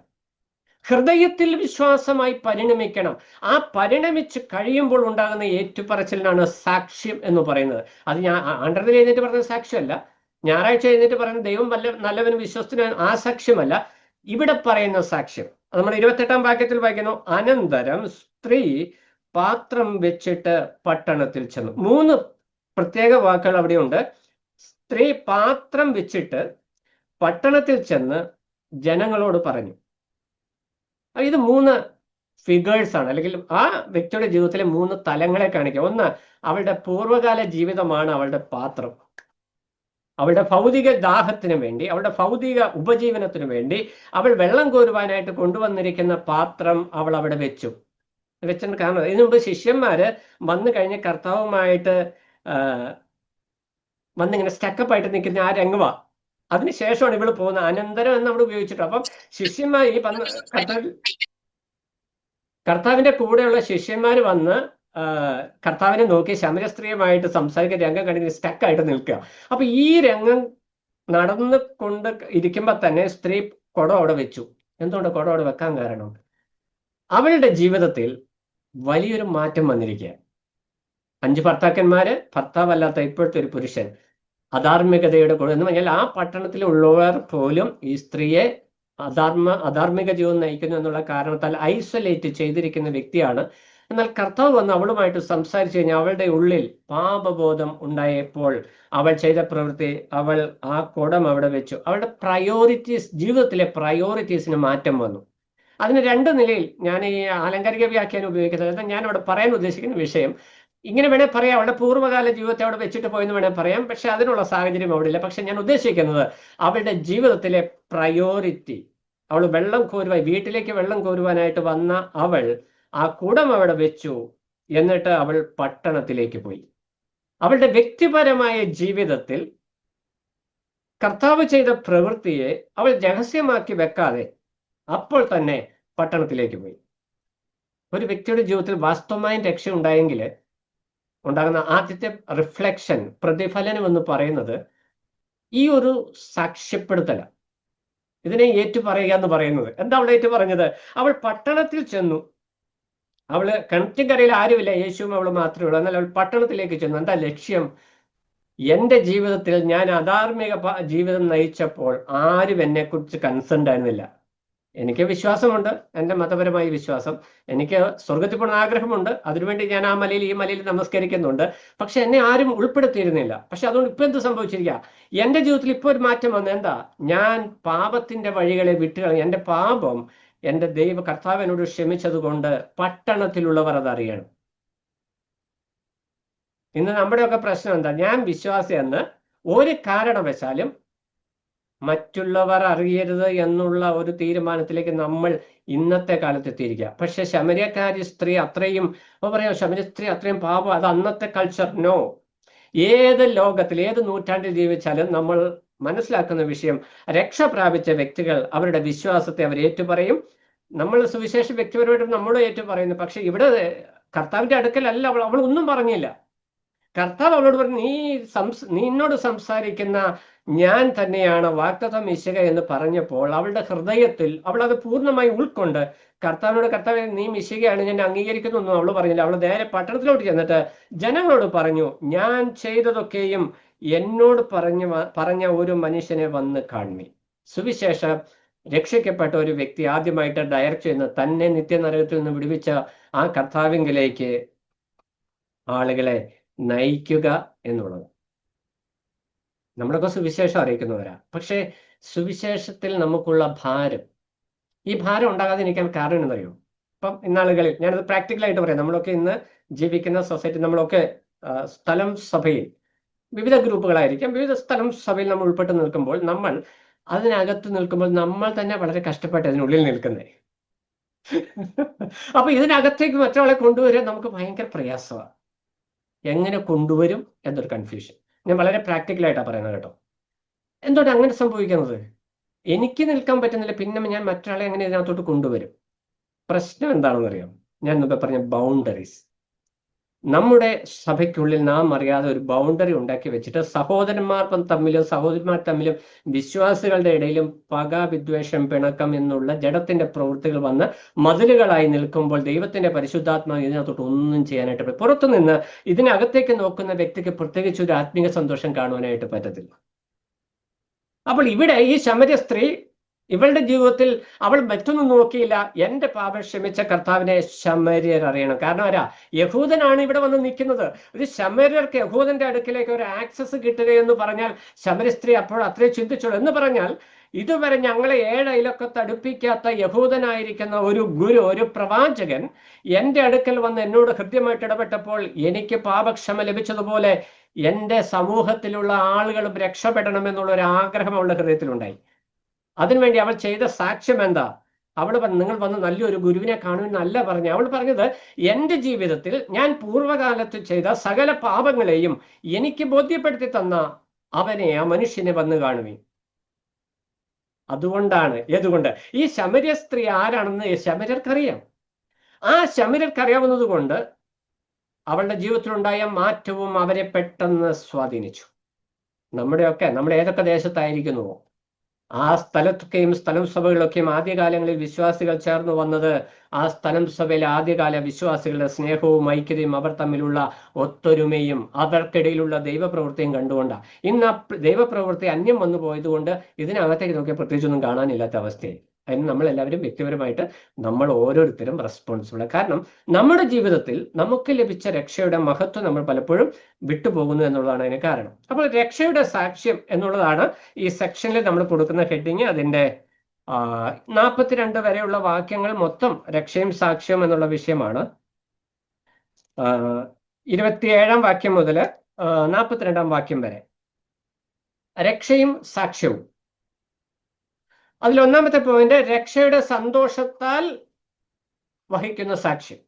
ഹൃദയത്തിൽ വിശ്വാസമായി പരിണമിക്കണം. ആ പരിണമിച്ച് കഴിയുമ്പോൾ ഉണ്ടാകുന്ന ഏറ്റുപറച്ചിലിനാണ് സാക്ഷ്യം എന്ന് പറയുന്നത്. അത് ഞാൻ ആണ്ടതിൽ എഴുന്നേറ്റ് പറഞ്ഞ സാക്ഷ്യമല്ല, ഞായറാഴ്ച എഴുന്നേറ്റ് പറയുന്ന ദൈവം നല്ലവനും വിശ്വസ്തനും ആ സാക്ഷ്യമല്ല. ഇവിടെ പറയുന്ന സാക്ഷ്യം നമ്മൾ 28-ാം വാക്യത്തിൽ വായിക്കുന്നു. അനന്തരം സ്ത്രീ പാത്രം വെച്ചിട്ട് പട്ടണത്തിൽ ചെന്നു. 3 പ്രത്യേക വാക്കുകൾ അവിടെയുണ്ട്. സ്ത്രീ പാത്രം വെച്ചിട്ട് പട്ടണത്തിൽ ചെന്ന് ജനങ്ങളോട് പറഞ്ഞു. ഇത് 3 ഫിഗേഴ്സ് ആണ്, അല്ലെങ്കിൽ ആ വ്യക്തിയുടെ ജീവിതത്തിലെ 3 തലങ്ങളെ കാണിക്കുക. ഒന്ന്, അവളുടെ പൂർവ്വകാല ജീവിതമാണ് അവളുടെ പാത്രം. അവളുടെ ഭൗതിക ദാഹത്തിന് വേണ്ടി, അവളുടെ ഭൗതിക ഉപജീവനത്തിന് വേണ്ടി അവൾ വെള്ളം കോരുവാനായിട്ട് കൊണ്ടുവന്നിരിക്കുന്ന പാത്രം അവൾ അവിടെ വെച്ചിട്ട് കാരണം ഇതിനു മുമ്പ് ശിഷ്യന്മാര് വന്നു കഴിഞ്ഞ് കർത്താവുമായിട്ട് വന്നിങ്ങനെ സ്റ്റക്കപ്പായിട്ട് നിൽക്കുന്ന ആ രംഗമാ. അതിനുശേഷമാണ് ഇവള് പോകുന്നത്. അനന്തരം എന്ന് അവിടെ ഉപയോഗിച്ചിട്ട്. അപ്പം ശിഷ്യന്മാർ ഈ കർത്താവിന്റെ കൂടെയുള്ള ശിഷ്യന്മാർ വന്ന് കർത്താവിനെ നോക്കി ശമര്യ സ്ത്രീയുമായിട്ട് സംസാരിക്കുന്ന രംഗം കണ്ടിട്ട് സ്റ്റക്കായിട്ട് നിൽക്കുക. അപ്പൊ ഈ രംഗം നടന്നു കൊണ്ട് ഇരിക്കുമ്പോ തന്നെ സ്ത്രീ കുടം അവിടെ വെച്ചു. എന്തുകൊണ്ട് കുടം അവിടെ വെക്കാൻ കാരണം? അവളുടെ ജീവിതത്തിൽ വലിയൊരു മാറ്റം വന്നിരിക്കുക. 5 ഭർത്താക്കന്മാര്, ഭർത്താവല്ലാത്ത ഇപ്പോഴത്തെ ഒരു പുരുഷൻ, അധാർമികതയുടെ കൂടെ എന്ന് പറഞ്ഞാൽ ആ പട്ടണത്തിലുള്ളവർ പോലും ഈ സ്ത്രീയെ അധാർമിക ജീവിതം നയിക്കുന്നു എന്നുള്ള കാരണത്താൽ ഐസൊലേറ്റ് ചെയ്തിരിക്കുന്ന വ്യക്തിയാണ്. എന്നാൽ കർത്താവ് വന്ന് അവളുമായിട്ട് സംസാരിച്ചു കഴിഞ്ഞാൽ അവളുടെ ഉള്ളിൽ പാപബോധം ഉണ്ടായപ്പോൾ അവൾ ചെയ്ത പ്രവൃത്തി, അവൾ ആ കുടം അവിടെ വെച്ചു. അവളുടെ പ്രയോറിറ്റീസ്, ജീവിതത്തിലെ പ്രയോറിറ്റീസിന് മാറ്റം വന്നു. അതിന് 2 നിലയിൽ ഞാൻ ഈ ആലങ്കാരിക വ്യാഖ്യാനം ഉപയോഗിക്കുന്നത്. ഞാൻ അവിടെ പറയാൻ ഉദ്ദേശിക്കുന്ന വിഷയം ഇങ്ങനെ വേണേൽ പറയാം, അവളുടെ പൂർവ്വകാല ജീവിതത്തെ അവിടെ വെച്ചിട്ട് പോയെന്ന് വേണേൽ പറയാം. പക്ഷെ അതിനുള്ള സാഹചര്യം അവിടെ ഇല്ല. പക്ഷെ ഞാൻ ഉദ്ദേശിക്കുന്നത് അവളുടെ ജീവിതത്തിലെ പ്രയോറിറ്റി, അവൾ വെള്ളം കോരുവാൻ, വീട്ടിലേക്ക് വെള്ളം കോരുവാനായിട്ട് വന്ന അവൾ ആ കുടം അവിടെ വെച്ചു. എന്നിട്ട് അവൾ പട്ടണത്തിലേക്ക് പോയി. അവളുടെ വ്യക്തിപരമായ ജീവിതത്തിൽ കർത്താവ് ചെയ്ത പ്രവൃത്തിയെ അവൾ രഹസ്യമാക്കി വെക്കാതെ അപ്പോൾ തന്നെ പട്ടണത്തിലേക്ക് പോയി. ഒരു വ്യക്തിയുടെ ജീവിതത്തിൽ വാസ്തവമായും രക്ഷ ഉണ്ടായെങ്കിൽ ഉണ്ടാകുന്ന ആദ്യത്തെ റിഫ്ലക്ഷൻ, പ്രതിഫലനം എന്ന് പറയുന്നത് ഈ ഒരു സാക്ഷ്യപ്പെടുത്തലാണ്. ഇതിനെ ഏറ്റുപറയുക എന്ന് പറയുന്നത്. എന്താ അവൾ ഏറ്റു പറഞ്ഞത്? അവൾ പട്ടണത്തിൽ ചെന്നു. അവള് കിണറ്റിൻകരയിൽ ആരുമില്ല, യേശുവും അവൾ മാത്രമേ ഉള്ളൂ. എന്നാൽ അവൾ പട്ടണത്തിലേക്ക് ചെന്നു. എന്താ ലക്ഷ്യം? എൻ്റെ ജീവിതത്തിൽ ഞാൻ അധാർമിക ജീവിതം നയിച്ചപ്പോൾ ആരും എന്നെക്കുറിച്ച് കൺസേൺഡ് ആയിരുന്നില്ല. എനിക്ക് വിശ്വാസമുണ്ട്, എൻ്റെ മതപരമായ വിശ്വാസം, എനിക്ക് സ്വർഗത്തിൽ പോകണം ആഗ്രഹമുണ്ട്, അതിനുവേണ്ടി ഞാൻ ആ മലയിൽ ഈ മലയിൽ നമസ്കരിക്കുന്നുണ്ട്. പക്ഷെ എന്നെ ആരും ഉൾപ്പെടുത്തിയിരുന്നില്ല. പക്ഷെ അതുകൊണ്ട് ഇപ്പൊ എന്ത് സംഭവിച്ചിരിക്കുക? എൻ്റെ ജീവിതത്തിൽ ഇപ്പോൾ ഒരു മാറ്റം വന്നു. എന്താ? ഞാൻ പാപത്തിന്റെ വഴികളെ വിട്ടുകളഞ്ഞു. എൻ്റെ പാപം എൻ്റെ കർത്താവിനോട് ക്ഷമിച്ചത് കൊണ്ട് പട്ടണത്തിലുള്ളവർ അതറിയണം. ഇന്ന് നമ്മുടെയൊക്കെ പ്രശ്നം എന്താ? ഞാൻ വിശ്വാസി എന്ന് ഒരു കാരണവശാലും മറ്റുള്ളവർ അറിയരുത് എന്നുള്ള ഒരു തീരുമാനത്തിലേക്ക് നമ്മൾ ഇന്നത്തെ കാലത്ത് എത്തിയിരിക്കുക. പക്ഷെ ശമര്യക്കാരി സ്ത്രീ അത്രയും പറയാം, ശമര്യ സ്ത്രീ അത്രയും പാപം, അത് അന്നത്തെ കൾച്ചർ. നോ, ഏത് ലോകത്തിൽ ഏത് നൂറ്റാണ്ടിൽ ജീവിച്ചാലും നമ്മൾ മനസ്സിലാക്കുന്ന വിഷയം, രക്ഷ പ്രാപിച്ച വ്യക്തികൾ അവരുടെ വിശ്വാസത്തെ അവർ ഏറ്റുപറയും. നമ്മൾ സുവിശേഷ വ്യക്തിപരമായിട്ട് നമ്മൾ ഏറ്റുപറയുന്നു. പക്ഷെ ഇവിടെ കർത്താവിന്റെ അടുക്കലല്ല അവൾ ഒന്നും പറഞ്ഞില്ല. കർത്താവ് അവളോട് പറഞ്ഞു, നീ എന്നോട് സംസാരിക്കുന്ന ഞാൻ തന്നെയാണ് വാഗ്ദത്തം മിശിഹ എന്ന് പറഞ്ഞപ്പോൾ അവളുടെ ഹൃദയത്തിൽ അവൾ അത് പൂർണ്ണമായി ഉൾക്കൊണ്ട് കർത്താവിനോട്, കർത്താവ് നീ മിശിഹയാണ്, ഞാൻ അംഗീകരിക്കുന്നു ഒന്നും അവൾ പറഞ്ഞില്ല. അവൾ നേരെ പട്ടണത്തിലോട്ട് ചെന്നിട്ട് ജനങ്ങളോട് പറഞ്ഞു, ഞാൻ ചെയ്തതൊക്കെയും എന്നോട് പറഞ്ഞ ഒരു മനുഷ്യനെ വന്ന് കാണുമി. സുവിശേഷം രക്ഷിക്കപ്പെട്ട ഒരു വ്യക്തി ആദ്യമായിട്ട് ഡയറക്റ്റ് ചെയ്യുന്ന തന്നെ നിത്യനരകത്തിൽ നിന്ന് വിടുവിച്ച ആ കർത്താവിങ്കിലേക്ക് ആളുകളെ നയിക്കുക എന്നുള്ളത്. നമ്മളൊക്കെ സുവിശേഷം അറിയിക്കുന്നവരാ. പക്ഷെ സുവിശേഷത്തിൽ നമുക്കുള്ള ഭാരം, ഈ ഭാരം ഉണ്ടാകാതിരിക്കാൻ കാരണം എന്നറിയോ? ഇപ്പം ഇന്നാളുകളിൽ ഞാനത് പ്രാക്ടിക്കലായിട്ട് പറയാം. നമ്മളൊക്കെ ഇന്ന് ജീവിക്കുന്ന സൊസൈറ്റി, നമ്മളൊക്കെ സ്ഥലം സഭയിൽ വിവിധ ഗ്രൂപ്പുകളായിരിക്കാം, വിവിധ സ്ഥലം സഭയിൽ നമ്മൾ ഉൾപ്പെട്ട് നിൽക്കുമ്പോൾ, നമ്മൾ അതിനകത്ത് നിൽക്കുമ്പോൾ നമ്മൾ തന്നെ വളരെ കഷ്ടപ്പെട്ട് അതിനുള്ളിൽ നിൽക്കുന്നത്. അപ്പൊ ഇതിനകത്തേക്ക് മറ്റൊരാളെ കൊണ്ടുവരാൻ നമുക്ക് ഭയങ്കര പ്രയാസമാണ്. എങ്ങനെ കൊണ്ടുവരും എന്നൊരു കൺഫ്യൂഷൻ. ഞാൻ വളരെ പ്രാക്ടിക്കലായിട്ടാണ് പറയുന്നത് കേട്ടോ. എന്തുകൊണ്ട് അങ്ങനെ സംഭവിക്കുന്നത്? എനിക്ക് നിൽക്കാൻ പറ്റുന്നില്ല, പിന്നെ ഞാൻ മറ്റൊരാളെ എങ്ങനെ ഇതിനകത്തോട്ട് കൊണ്ടുവരും? പ്രശ്നം എന്താണെന്ന് അറിയാം? ഞാൻ മുമ്പ് പറഞ്ഞ ബൗണ്ടറീസ്. നമ്മുടെ സഭയ്ക്കുള്ളിൽ നാം അറിയാതെ ഒരു ബൗണ്ടറി ഉണ്ടാക്കി വെച്ചിട്ട് സഹോദരന്മാർ തമ്മിലും സഹോദരിമാർ തമ്മിലും വിശ്വാസികളുടെ ഇടയിലും പക, വിദ്വേഷം, പിണക്കം എന്നുള്ള ജഡത്തിന്റെ പ്രവൃത്തികൾ വന്ന് മതിലുകളായി നിൽക്കുമ്പോൾ ദൈവത്തിന്റെ പരിശുദ്ധാത്മാവ് ഇതിനകത്തോട്ട് ഒന്നും ചെയ്യാനായിട്ട്, പുറത്തുനിന്ന് ഇതിനകത്തേക്ക് നോക്കുന്ന വ്യക്തിക്ക് പ്രത്യേകിച്ച് ഒരു ആത്മീയ സന്തോഷം കാണുവാനായിട്ട് പറ്റത്തില്ല. അപ്പോൾ ഇവിടെ ഈ ശമര്യ സ്ത്രീ, ഇവളുടെ ജീവിതത്തിൽ അവൾ മറ്റൊന്നും നോക്കിയില്ല. എന്റെ പാപം ക്ഷമിച്ച കർത്താവിനെ ശമര്യർ അറിയണം. കാരണം ആരാ? യഹൂദനാണ് ഇവിടെ വന്ന് നിൽക്കുന്നത്. ഒരു ശമര്യർക്ക് യഹൂദന്റെ അടുക്കിലേക്ക് ഒരു ആക്സസ് കിട്ടുകയെന്ന് പറഞ്ഞാൽ ശമര്യ സ്ത്രീ അപ്പോൾ അത്രേ ചിന്തിച്ചോളൂ. എന്ന് പറഞ്ഞാൽ ഇതുവരെ ഞങ്ങളെ 7 അയലൊക്കത്ത് അടുപ്പിക്കാത്ത യഹൂദനായിരിക്കുന്ന ഒരു ഗുരു, ഒരു പ്രവാചകൻ എൻ്റെ അടുക്കൽ വന്ന് എന്നോട് ഹൃദ്യമായിട്ട് ഇടപെട്ടപ്പോൾ എനിക്ക് പാപക്ഷമ ലഭിച്ചതുപോലെ എൻ്റെ സമൂഹത്തിലുള്ള ആളുകളും രക്ഷപ്പെടണമെന്നുള്ള ഒരു ആഗ്രഹം അവളുടെ ഹൃദയത്തിലുണ്ടായി. അതിനുവേണ്ടി അവൾ ചെയ്ത സാക്ഷ്യം എന്താ? അവൾ നിങ്ങൾ വന്ന് നല്ലൊരു ഗുരുവിനെ കാണുമെന്നല്ല പറഞ്ഞു. അവൾ പറഞ്ഞത്, എൻ്റെ ജീവിതത്തിൽ ഞാൻ പൂർവ്വകാലത്ത് ചെയ്ത സകല പാപങ്ങളെയും എനിക്ക് ബോധ്യപ്പെടുത്തി തന്ന അവനെ, ആ മനുഷ്യനെ വന്ന് കാണുവീൻ. അതുകൊണ്ടാണ്. ഏതുകൊണ്ട്? ഈ ശമര്യ സ്ത്രീ ആരാണെന്ന് ശമര്യർക്കറിയാം. ആ ശമര്യർക്കറിയാവുന്നത് കൊണ്ട് അവളുടെ ജീവിതത്തിലുണ്ടായ മാറ്റവും അവരെ പെട്ടെന്ന് സ്വാധീനിച്ചു. നമ്മൾ ഏതൊക്കെ ദേശത്തായിരിക്കുന്നുവോ ആ സ്ഥലത്തൊക്കെയും സ്ഥലം സഭകളൊക്കെയും ആദ്യകാലങ്ങളിൽ വിശ്വാസികൾ ചേർന്ന് വന്നത് ആ സ്ഥലം സഭയിലെ ആദ്യകാല വിശ്വാസികളുടെ സ്നേഹവും ഐക്യതയും അവർ തമ്മിലുള്ള ഒത്തൊരുമയും അവർക്കിടയിലുള്ള ദൈവപ്രവൃത്തിയും കണ്ടുകൊണ്ടാണ്. ഇന്ന് ആ ദൈവപ്രവൃത്തി അന്യം വന്നു പോയതുകൊണ്ട് ഇതിനകത്തേക്ക് നോക്കിയാൽ പ്രത്യേകിച്ചൊന്നും കാണാനില്ലാത്ത അവസ്ഥയായി. അതിന് നമ്മളെല്ലാവരും വ്യക്തിപരമായിട്ട് നമ്മൾ ഓരോരുത്തരും റെസ്പോൺസിബിൾ. കാരണം നമ്മുടെ ജീവിതത്തിൽ നമുക്ക് ലഭിച്ച രക്ഷയുടെ മഹത്വം നമ്മൾ പലപ്പോഴും വിട്ടുപോകുന്നു എന്നുള്ളതാണ് അതിന് കാരണം. അപ്പോൾ രക്ഷയുടെ സാക്ഷ്യം എന്നുള്ളതാണ് ഈ സെക്ഷനിൽ നമ്മൾ കൊടുക്കുന്ന ഹെഡിങ്. അതിൻ്റെ 42 വരെയുള്ള വാക്യങ്ങൾ മൊത്തം രക്ഷയും സാക്ഷ്യവും എന്നുള്ള വിഷയമാണ്. 27 വാക്യം മുതൽ 42 വാക്യം വരെ രക്ഷയും സാക്ഷ്യവും. അതിൽ ഒന്നാമത്തെ പോയിന്റ് രക്ഷയുടെ സന്തോഷത്താൽ വഹിക്കുന്ന സാക്ഷ്യം.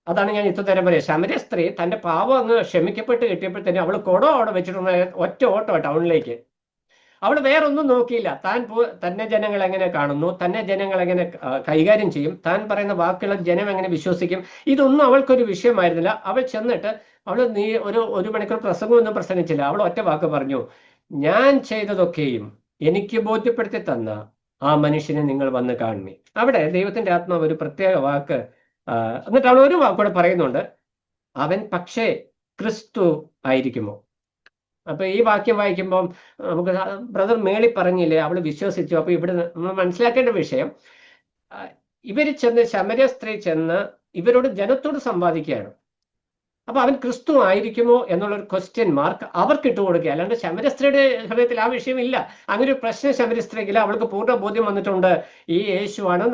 അതാണ് ഞാൻ ഇത്രനേരം പറയാം. ശമര്യ സ്ത്രീ തന്റെ പാവം അങ്ങ് ക്ഷമിക്കപ്പെട്ട് കിട്ടിയപ്പോഴത്തേനും അവൾ കുടം അവിടെ വെച്ചിട്ടുള്ള ഒറ്റ ഓട്ടോ ടൗണിലേക്ക്. അവൾ വേറൊന്നും നോക്കിയില്ല. തന്നെ ജനങ്ങൾ എങ്ങനെ കാണുന്നു, തന്നെ ജനങ്ങൾ എങ്ങനെ കൈകാര്യം ചെയ്യും, താൻ പറയുന്ന വാക്കുകൾ ജനം എങ്ങനെ വിശ്വസിക്കും, ഇതൊന്നും അവൾക്കൊരു വിഷയമായിരുന്നില്ല. അവൾ ചെന്നിട്ട് ഒരു മണിക്കൂർ പ്രസംഗമൊന്നും പ്രസംഗിച്ചില്ല. അവൾ ഒറ്റ വാക്ക് പറഞ്ഞു, ഞാൻ ചെയ്തതൊക്കെയും എനിക്ക് ബോധ്യപ്പെടുത്തി തന്ന ആ മനുഷ്യനെ നിങ്ങൾ വന്ന് കാണുമേ. അവിടെ ദൈവത്തിന്റെ ആത്മാവ് ഒരു പ്രത്യേക വാക്ക്, എന്നിട്ട് അവൾ ഒരു വാക്കൂടെ പറയുന്നുണ്ട്, അവൻ പക്ഷേ ക്രിസ്തു ആയിരിക്കുമോ. അപ്പൊ ഈ വാക്യം വായിക്കുമ്പോൾ നമുക്ക് ബ്രദർ മേളി പറഞ്ഞില്ലേ അവൾ വിശ്വസിച്ചു. അപ്പൊ ഇവിടെ നമ്മൾ മനസ്സിലാക്കേണ്ട വിഷയം, ശമര്യ സ്ത്രീ ചെന്ന് ഇവരോട് ജനത്തോട് സംവാദിക്കുകയാണ്. അപ്പൊ അവൻ ക്രിസ്തു ആയിരിക്കുമോ എന്നുള്ളൊരു ക്വസ്റ്റ്യൻ മാർക്ക് അവർക്ക് ഇട്ട് കൊടുക്കുക. അല്ലാണ്ട് ശമര്യ സ്ത്രീയുടെ ഹൃദയത്തിൽ ആ വിഷയമില്ല. അങ്ങനെ ഒരു പ്രശ്നം ശമര്യ സ്ത്രീക്കില്ല. അവൾക്ക് പൂർണ്ണ ബോധ്യം വന്നിട്ടുണ്ട് ഈ യേശുവാണ്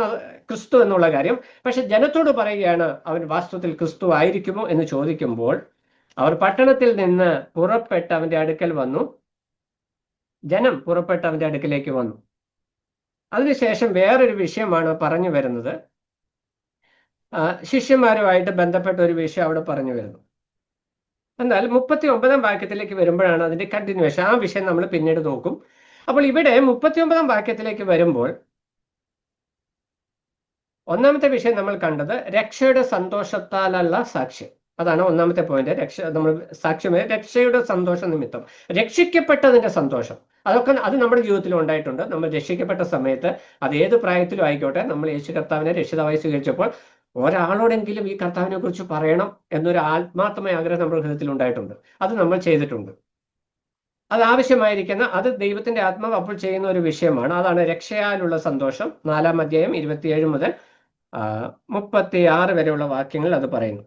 ക്രിസ്തു എന്നുള്ള കാര്യം. പക്ഷെ ജനത്തോട് പറയുകയാണ് അവൻ വാസ്തവത്തിൽ ക്രിസ്തു ആയിരിക്കുമോ എന്ന് ചോദിക്കുമ്പോൾ അവർ പട്ടണത്തിൽ നിന്ന് പുറപ്പെട്ട് അവന്റെ അടുക്കൽ വന്നു. ജനം പുറപ്പെട്ട് അവന്റെ അടുക്കലേക്ക് വന്നു. അതിനുശേഷം വേറൊരു വിഷയമാണ് പറഞ്ഞു വരുന്നത്. ശിഷ്യന്മാരുമായിട്ട് ബന്ധപ്പെട്ട ഒരു വിഷയം അവിടെ പറഞ്ഞു വരുന്നു. എന്നാൽ 39 വാക്യത്തിലേക്ക് വരുമ്പോഴാണ് അതിന്റെ കണ്ടിന്യൂവേഷൻ. ആ വിഷയം നമ്മൾ പിന്നീട് നോക്കും. അപ്പോൾ ഇവിടെ 39 വാക്യത്തിലേക്ക് വരുമ്പോൾ ഒന്നാമത്തെ വിഷയം നമ്മൾ കണ്ടത് രക്ഷയുടെ സന്തോഷത്താലല്ല സാക്ഷ്യം. അതാണ് ഒന്നാമത്തെ പോയിന്റ്. നമ്മൾ സാക്ഷ്യം രക്ഷയുടെ സന്തോഷ നിമിത്തം, രക്ഷിക്കപ്പെട്ടതിന്റെ സന്തോഷം. അത് നമ്മുടെ ജീവിതത്തിൽ ഉണ്ടായിട്ടുണ്ട്. നമ്മൾ രക്ഷിക്കപ്പെട്ട സമയത്ത് അത് ഏത് പ്രായത്തിലും ആയിക്കോട്ടെ, നമ്മൾ യേശു കർത്താവിനെ രക്ഷിതാവായി സ്വീകരിച്ചപ്പോൾ ഒരാളോടെങ്കിലും ഈ കർത്താവിനെ കുറിച്ച് പറയണം എന്നൊരു ആത്മാർത്ഥമായ ആഗ്രഹം നമ്മുടെ ഹൃദയത്തിൽ ഉണ്ടായിട്ടുണ്ട്. അത് നമ്മൾ ചെയ്തിട്ടുണ്ട്. അത് ആവശ്യമായിരിക്കുന്ന, അത് ദൈവത്തിന്റെ ആത്മാവ് അപ്പോൾ ചെയ്യുന്ന ഒരു വിഷയമാണ്. അതാണ് രക്ഷയാലുള്ള സന്തോഷം. 4-ാം അധ്യായം 27 മുതൽ 36 വരെയുള്ള വാക്യങ്ങൾ അത് പറയുന്നു.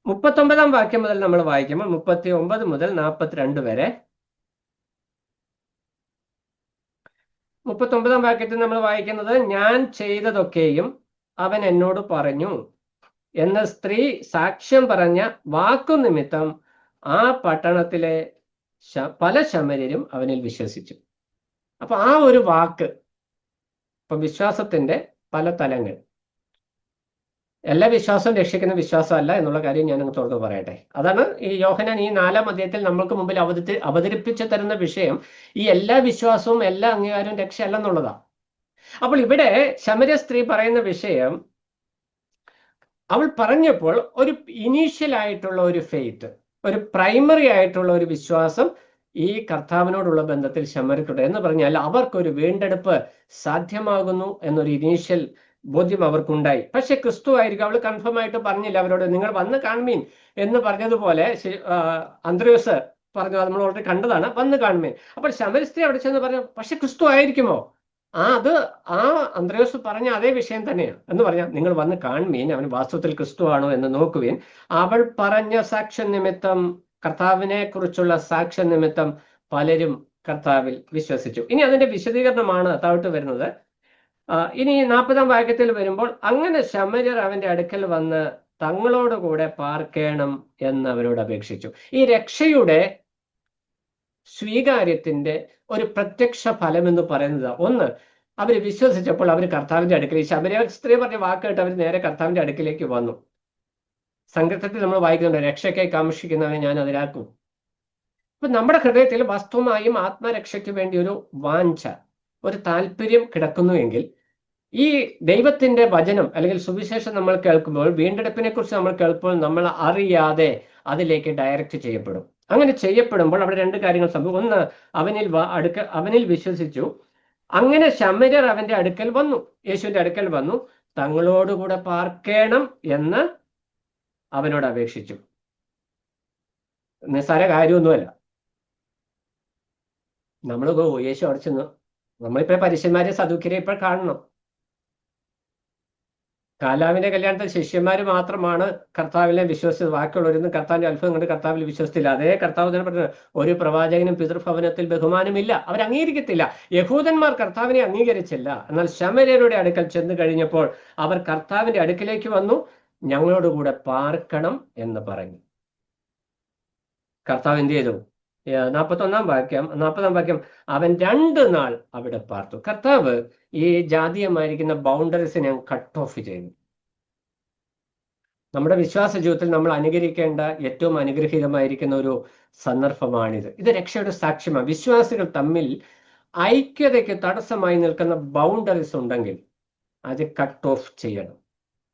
39 വാക്യം മുതൽ നമ്മൾ വായിക്കുമ്പോൾ 39 മുതൽ 42 വരെ. 39 വാക്യത്തിൽ നമ്മൾ വായിക്കുന്നത്, ഞാൻ ചെയ്തതൊക്കെയും അവൻ എന്നോട് പറഞ്ഞു എന്ന സ്ത്രീ സാക്ഷ്യം പറഞ്ഞ വാക്കു നിമിത്തം ആ പട്ടണത്തിലെ പല ശമര്യരും അവനിൽ വിശ്വസിച്ചു. അപ്പൊ ആ ഒരു വാക്ക്, ഇപ്പൊ വിശ്വാസത്തിന്റെ പല തലങ്ങൾ, എല്ലാ വിശ്വാസവും രക്ഷിക്കുന്ന വിശ്വാസമല്ല എന്നുള്ള കാര്യം ഞാൻ തുറന്നു പറയട്ടെ. അതാണ് ഈ യോഹന്നാൻ ഈ 4-ാം അധ്യായത്തിൽ നമ്മൾക്ക് മുമ്പിൽ അവതരിപ്പിച്ചു തരുന്ന വിഷയം. ഈ എല്ലാ വിശ്വാസവും എല്ലാ അംഗീകാരവും രക്ഷയല്ലെന്നുള്ളതാണ്. അപ്പോൾ ഇവിടെ ശമര്യ സ്ത്രീ പറയുന്ന വിഷയം, അവൾ പറഞ്ഞപ്പോൾ ഒരു ഇനീഷ്യൽ ആയിട്ടുള്ള ഒരു ഫെയ്ത്ത്, ഒരു പ്രൈമറി ആയിട്ടുള്ള ഒരു വിശ്വാസം ഈ കർത്താവിനോടുള്ള ബന്ധത്തിൽ ശമര്യത്തുണ്ട്. എന്ന് പറഞ്ഞാൽ അവർക്കൊരു വീണ്ടെടുപ്പ് സാധ്യമാകുന്നു എന്നൊരു ഇനീഷ്യൽ ബോധ്യം അവർക്കുണ്ടായി. പക്ഷെ ക്രിസ്തു ആയിരിക്കും, അവൾ കൺഫേം ആയിട്ട് പറഞ്ഞില്ല അവരോട്, നിങ്ങൾ വന്ന് കാണുമീൻ എന്ന് പറഞ്ഞതുപോലെ അന്ത്രയോസ് പറഞ്ഞു, അത് നമ്മൾ ഓൾറെഡി കണ്ടതാണ്, വന്ന് കാണുമീൻ. അപ്പോൾ ശമര്യ സ്ത്രീ അവിടെ ചെന്ന് പറഞ്ഞു, പക്ഷെ ക്രിസ്തു ആയിരിക്കുമോ? അത് ആ അന്ത്രയോസ് പറഞ്ഞ അതേ വിഷയം തന്നെയാണ്. എന്ന് പറഞ്ഞാൽ നിങ്ങൾ വന്ന് കാണുമീൻ, അവൻ വാസ്തവത്തിൽ ക്രിസ്തു ആണോ എന്ന് നോക്കുവീൻ. അവൾ പറഞ്ഞ സാക്ഷ്യ നിമിത്തം, കർത്താവിനെ കുറിച്ചുള്ള സാക്ഷ്യ നിമിത്തം പലരും കർത്താവിൽ വിശ്വസിച്ചു. ഇനി അതിന്റെ വിശദീകരണമാണ് താഴോട്ട് വരുന്നത്. ഇനി 40-ാം വാക്യത്തിൽ വരുമ്പോൾ, അങ്ങനെ ശമര്യർ അവന്റെ അടുക്കൽ വന്ന് തങ്ങളോടുകൂടെ പാർക്കേണം എന്ന് അവരോട് അപേക്ഷിച്ചു. ഈ രക്ഷയുടെ സ്വീകാര്യത്തിന്റെ ഒരു പ്രത്യക്ഷ ഫലം എന്ന് പറയുന്നത്, ഒന്ന്, അവർ വിശ്വസിച്ചപ്പോൾ അവർ കർത്താവിന്റെ അടുക്കൽ, ഈ ശമര്യ സ്ത്രീ പറഞ്ഞ വാക്കായിട്ട് അവർ നേരെ കർത്താവിന്റെ അടുക്കിലേക്ക് വന്നു. സങ്കീർത്തനത്തിൽ നമ്മൾ വായിക്കുന്നുണ്ട്, രക്ഷയ്ക്കായി കാക്ഷിക്കുന്നവനെ ഞാൻ അതിലാക്കും. അപ്പൊ നമ്മുടെ ഹൃദയത്തിൽ വാസ്തവമായും ആത്മരക്ഷയ്ക്ക് വേണ്ടി ഒരു വാഞ്ച, ഒരു താല്പര്യം കിടക്കുന്നുവെങ്കിൽ, ഈ ദൈവത്തിന്റെ വചനം അല്ലെങ്കിൽ സുവിശേഷം നമ്മൾ കേൾക്കുമ്പോൾ, വീണ്ടെടുപ്പിനെ കുറിച്ച് നമ്മൾ കേൾക്കുമ്പോൾ, നമ്മൾ അറിയാതെ അതിലേക്ക് ഡയറക്റ്റ് ചെയ്യപ്പെടും. അങ്ങനെ ചെയ്യപ്പെടുമ്പോൾ അവിടെ രണ്ട് കാര്യങ്ങൾ സംഭവിക്കും. ഒന്ന്, അവനിൽ വിശ്വസിച്ചു. അങ്ങനെ ശമര്യർ അവന്റെ അടുക്കൽ വന്നു, യേശുവിന്റെ അടുക്കൽ വന്നു, തങ്ങളോടുകൂടെ പാർക്കേണം എന്ന് അവനോട് അപേക്ഷിച്ചു. നിസ്സാര കാര്യമൊന്നുമല്ല. നമ്മൾ യേശു അവിടെ ചെന്നു, നമ്മളിപ്പോ പരീക്ഷന്മാരെ സദൂക്യരെ ഇപ്പോൾ കാണണം. കാലാവിന്റെ കല്യാണത്തിൽ ശിഷ്യന്മാര് മാത്രമാണ് കർത്താവിനെ വിശ്വസിച്ചത്, ബാക്കിയുള്ളവരൊന്നും കർത്താവിന്റെ അത്ഭുതം കണ്ട് കർത്താവിൽ വിശ്വസിച്ചില്ല. അതേ കർത്താവ് തന്നെ പറഞ്ഞത്, ഒരു പ്രവാചകനും പിതൃഭവനത്തിൽ ബഹുമാനമില്ല, അവരംഗീകരിക്കത്തില്ല. യഹൂദന്മാർ കർത്താവിനെ അംഗീകരിച്ചില്ല. എന്നാൽ ശമര്യരുടെ അടുക്കൽ ചെന്ന് കഴിഞ്ഞപ്പോൾ അവർ കർത്താവിന്റെ അടുക്കിലേക്ക് വന്നു, ഞങ്ങളോടുകൂടെ പാർക്കണം എന്ന് പറഞ്ഞു. കർത്താവ് എന്ത് ചെയ്തു? 40-ാം വാക്യം, അവൻ 2 നാൾ അവിടെ പാർത്തു. കർത്താവ് ഈ ജാതീയമായിരിക്കുന്ന ബൗണ്ടറീസിനെ കട്ട് ഓഫ് ചെയ്തു. നമ്മുടെ വിശ്വാസ ജീവിതത്തിൽ നമ്മൾ അനുകരിക്കേണ്ട ഏറ്റവും അനുഗ്രഹീതമായിരിക്കുന്ന ഒരു സന്ദർഭമാണിത്. ഇത് രക്ഷയുടെ സാക്ഷ്യമാണ്. വിശ്വാസികൾ തമ്മിൽ ഐക്യതയ്ക്ക് തടസ്സമായി നിൽക്കുന്ന ബൗണ്ടറീസ് ഉണ്ടെങ്കിൽ അത് കട്ട് ഓഫ് ചെയ്യണം.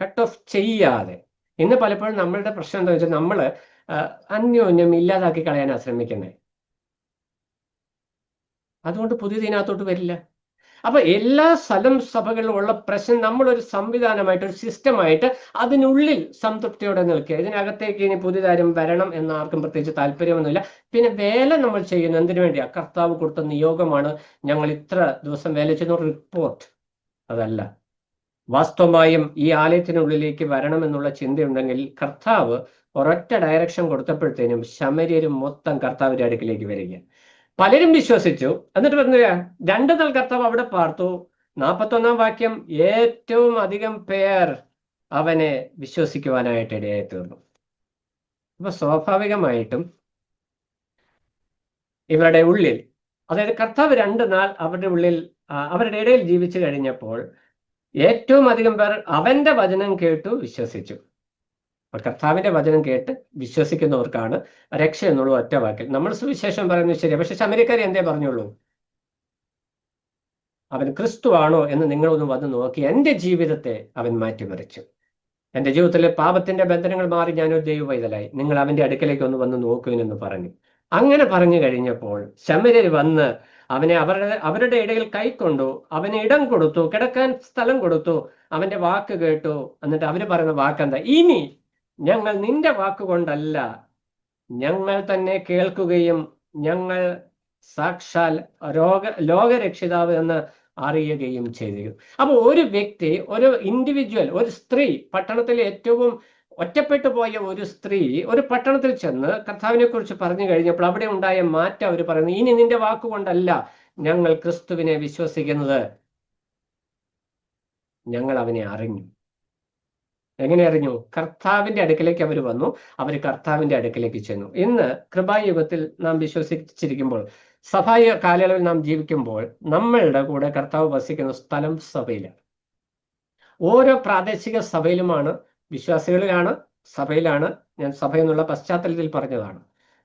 കട്ട് ഓഫ് ചെയ്യാതെ, ഇന്ന് പലപ്പോഴും നമ്മളുടെ പ്രശ്നം എന്താ വെച്ചാൽ, നമ്മൾ അന്യോന്യം ഇല്ലാതാക്കി കളയാനാണ് ശ്രമിക്കുന്നത്. അതുകൊണ്ട് പുതിയതിനകത്തോട്ട് വരില്ല. അപ്പൊ എല്ലാ സഭകളിലും ഉള്ള പ്രശ്നം, നമ്മളൊരു സംവിധാനമായിട്ട്, ഒരു സിസ്റ്റമായിട്ട് അതിനുള്ളിൽ സംതൃപ്തിയോടെ നിൽക്കുക. ഇതിനകത്തേക്ക് ഇനി പുതിയതാരും വരണം എന്ന് ആർക്കും പ്രത്യേകിച്ച് താല്പര്യമൊന്നുമില്ല. പിന്നെ വേല നമ്മൾ ചെയ്യുന്നത് എന്തിനു വേണ്ടിയാ? കർത്താവ് കൊടുത്ത നിയോഗമാണ്, ഞങ്ങൾ ഇത്ര ദിവസം വേല ചെയ്യുന്ന റിപ്പോർട്ട്. അതല്ല, വാസ്തവമായും ഈ ആലയത്തിനുള്ളിലേക്ക് വരണമെന്നുള്ള ചിന്തയുണ്ടെങ്കിൽ കർത്താവ് ഒരൊറ്റ ഡയറക്ഷൻ കൊടുത്തപ്പോഴത്തേനും ശമര്യരും മൊത്തം കർത്താവിന്റെ അടുക്കിലേക്ക് വരിക. പലരും വിശ്വസിച്ചു. എന്നിട്ട് പറഞ്ഞു, 2 നാൾ കർത്താവ് അവിടെ പാർത്തു. 41-ാം വാക്യം, ഏറ്റവും അധികം പേർ അവനെ വിശ്വസിക്കുവാനായിട്ട് ഇടയായി തീർന്നു. അപ്പൊ സ്വാഭാവികമായിട്ടും ഇവരുടെ ഉള്ളിൽ, അതായത് കർത്താവ് 2 നാൾ അവരുടെ ഇടയിൽ ജീവിച്ചു കഴിഞ്ഞപ്പോൾ ഏറ്റവും അധികം പേർ അവന്റെ വചനം കേട്ടു വിശ്വസിച്ചു. കർത്താവിന്റെ വചനം കേട്ട് വിശ്വസിക്കുന്നവർക്കാണ് രക്ഷ എന്നുള്ള ഒറ്റ വാക്കിൽ. നമ്മൾ സുവിശേഷം പറയുന്നത് ശരിയാണ്, പക്ഷെ ശമര്യക്കാർ എന്തേ പറഞ്ഞുള്ളൂ? അവൻ ക്രിസ്തു ആണോ എന്ന് നിങ്ങളൊന്ന് വന്ന് നോക്കി, എൻ്റെ ജീവിതത്തെ അവൻ മാറ്റിമറിച്ചു. എൻ്റെ ജീവിതത്തിലെ പാപത്തിന്റെ ബന്ധനങ്ങൾ മാറി ഞാനൊരു ദൈവവൈതലായി, നിങ്ങൾ അവന്റെ അടുക്കലേക്ക് ഒന്ന് വന്ന് നോക്കുവിനെന്ന് പറഞ്ഞു. അങ്ങനെ പറഞ്ഞു കഴിഞ്ഞപ്പോൾ ശമര്യർ വന്ന് അവനെ അവരുടെ ഇടയിൽ കൈക്കൊണ്ടു, അവന് ഇടം കൊടുത്തു, കിടക്കാൻ സ്ഥലം കൊടുത്തു, അവന്റെ വാക്ക് കേട്ടു. എന്നിട്ട് അവര് പറയുന്ന വാക്കെന്താ? ഇനി ഞങ്ങൾ നിന്റെ വാക്കുകൊണ്ടല്ല, ഞങ്ങൾ തന്നെ കേൾക്കുകയും ഞങ്ങൾ സാക്ഷാൽ ലോകരക്ഷിതാവ് എന്ന് അറിയുകയും ചെയ്തു. അപ്പൊ ഒരു വ്യക്തി, ഒരു ഇൻഡിവിജ്വൽ, ഒരു സ്ത്രീ, പട്ടണത്തിലെ ഏറ്റവും ഒറ്റപ്പെട്ടു പോയ ഒരു സ്ത്രീ ഒരു പട്ടണത്തിൽ ചെന്ന് കർത്താവിനെ കുറിച്ച് പറഞ്ഞു കഴിഞ്ഞപ്പോൾ അവിടെ ഉണ്ടായ മാറ്റം അവർ പറയുന്നു, ഇനി നിന്റെ വാക്കുകൊണ്ടല്ല, ഞങ്ങൾ ക്രിസ്തുവിനെ വിശ്വസിക്കുന്നത് ഞങ്ങൾ അവനെ അറിഞ്ഞു. എങ്ങനെ അറിഞ്ഞു? കർത്താവിന്റെ അടുക്കലേക്ക് അവർ വന്നു, അവർ കർത്താവിന്റെ അടുക്കലേക്ക് ചെന്നു. ഇന്ന് കൃപായുഗത്തിൽ നാം വിശ്വസിച്ചിരിക്കുമ്പോൾ, സഭായ കാലയളവിൽ നാം ജീവിക്കുമ്പോൾ, നമ്മളുടെ കൂടെ കർത്താവ് വസിക്കുന്ന സ്ഥലം സഭയിലാണ്. ഓരോ പ്രാദേശിക സഭയിലുമാണ്, വിശ്വാസികളിലാണ്, സഭയിലാണ്. ഞാൻ സഭ എന്നുള്ള പശ്ചാത്തലത്തിൽ പറഞ്ഞതാണ്.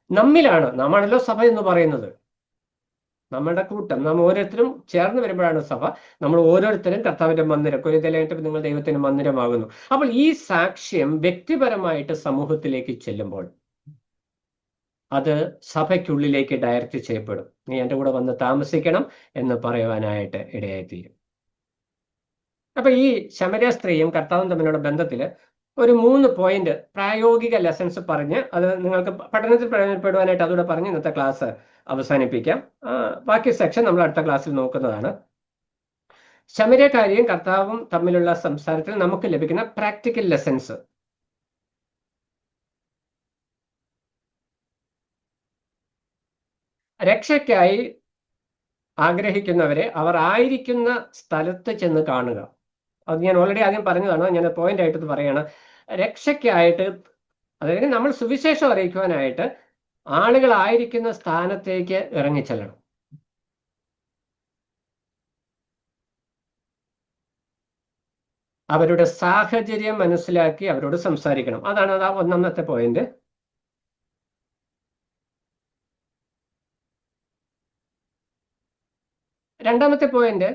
നമ്മിലാണ്, നാമാണല്ലോ സഭ എന്ന് പറയുന്നത്. നമ്മുടെ കൂട്ടം, നാം ഓരോരുത്തരും ചേർന്ന് വരുമ്പോഴാണ് സഭ. നമ്മൾ ഓരോരുത്തരും കർത്താവിന്റെ മന്ദിരം, കൊരിന്തലേഖനത്തിൽ നിങ്ങൾ ദൈവത്തിന്റെ മന്ദിരമാകുന്നു. അപ്പോൾ ഈ സാക്ഷ്യം വ്യക്തിപരമായിട്ട് സമൂഹത്തിലേക്ക് ചെല്ലുമ്പോൾ അത് സഭയ്ക്കുള്ളിലേക്ക് ഡയറക്റ്റ് ചെയ്യപ്പെടും. നീ എൻ്റെ കൂടെ വന്ന് താമസിക്കണം എന്ന് പറയുവാനായിട്ട് ഇടയായിത്തീരും. അപ്പൊ ഈ ശമര്യ സ്ത്രീയും കർത്താവും തമ്മിലുള്ള ബന്ധത്തിൽ ഒരു 3 പോയിന്റ് പ്രായോഗിക ലെസൺസ് പറഞ്ഞ് അത് നിങ്ങൾക്ക് പഠനത്തിൽ പ്രയോജനപ്പെടുവാനായിട്ട് അതുകൂടെ പറഞ്ഞ് ഇന്നത്തെ ക്ലാസ് അവസാനിപ്പിക്കാം. ബാക്കി സെക്ഷൻ നമ്മൾ അടുത്ത ക്ലാസ്സിൽ നോക്കുന്നതാണ്. ശമര്യക്കാരിയും കർത്താവും തമ്മിലുള്ള സംസാരത്തിൽ നമുക്ക് ലഭിക്കുന്ന പ്രാക്ടിക്കൽ ലെസൺസ്. രക്ഷയ്ക്കായി ആഗ്രഹിക്കുന്നവരെ അവർ ആയിരിക്കുന്ന സ്ഥലത്ത് ചെന്ന് കാണുക. അത് ഞാൻ ഓൾറെഡി ആദ്യം പറഞ്ഞതാണ്, ഞാൻ പോയിന്റ് ആയിട്ട് പറയാണ്. രക്ഷയ്ക്കായിട്ട്, അതായത് നമ്മൾ സുവിശേഷം അറിയിക്കുവാനായിട്ട് ആളുകളായിരിക്കുന്ന സ്ഥാനത്തേക്ക് ഇറങ്ങിച്ചെല്ലണം. അവരുടെ സാഹചര്യം മനസ്സിലാക്കി അവരോട് സംസാരിക്കണം. അതാണ് ആ ഒന്നാമത്തെ പോയിന്റ്. രണ്ടാമത്തെ പോയിന്റ്,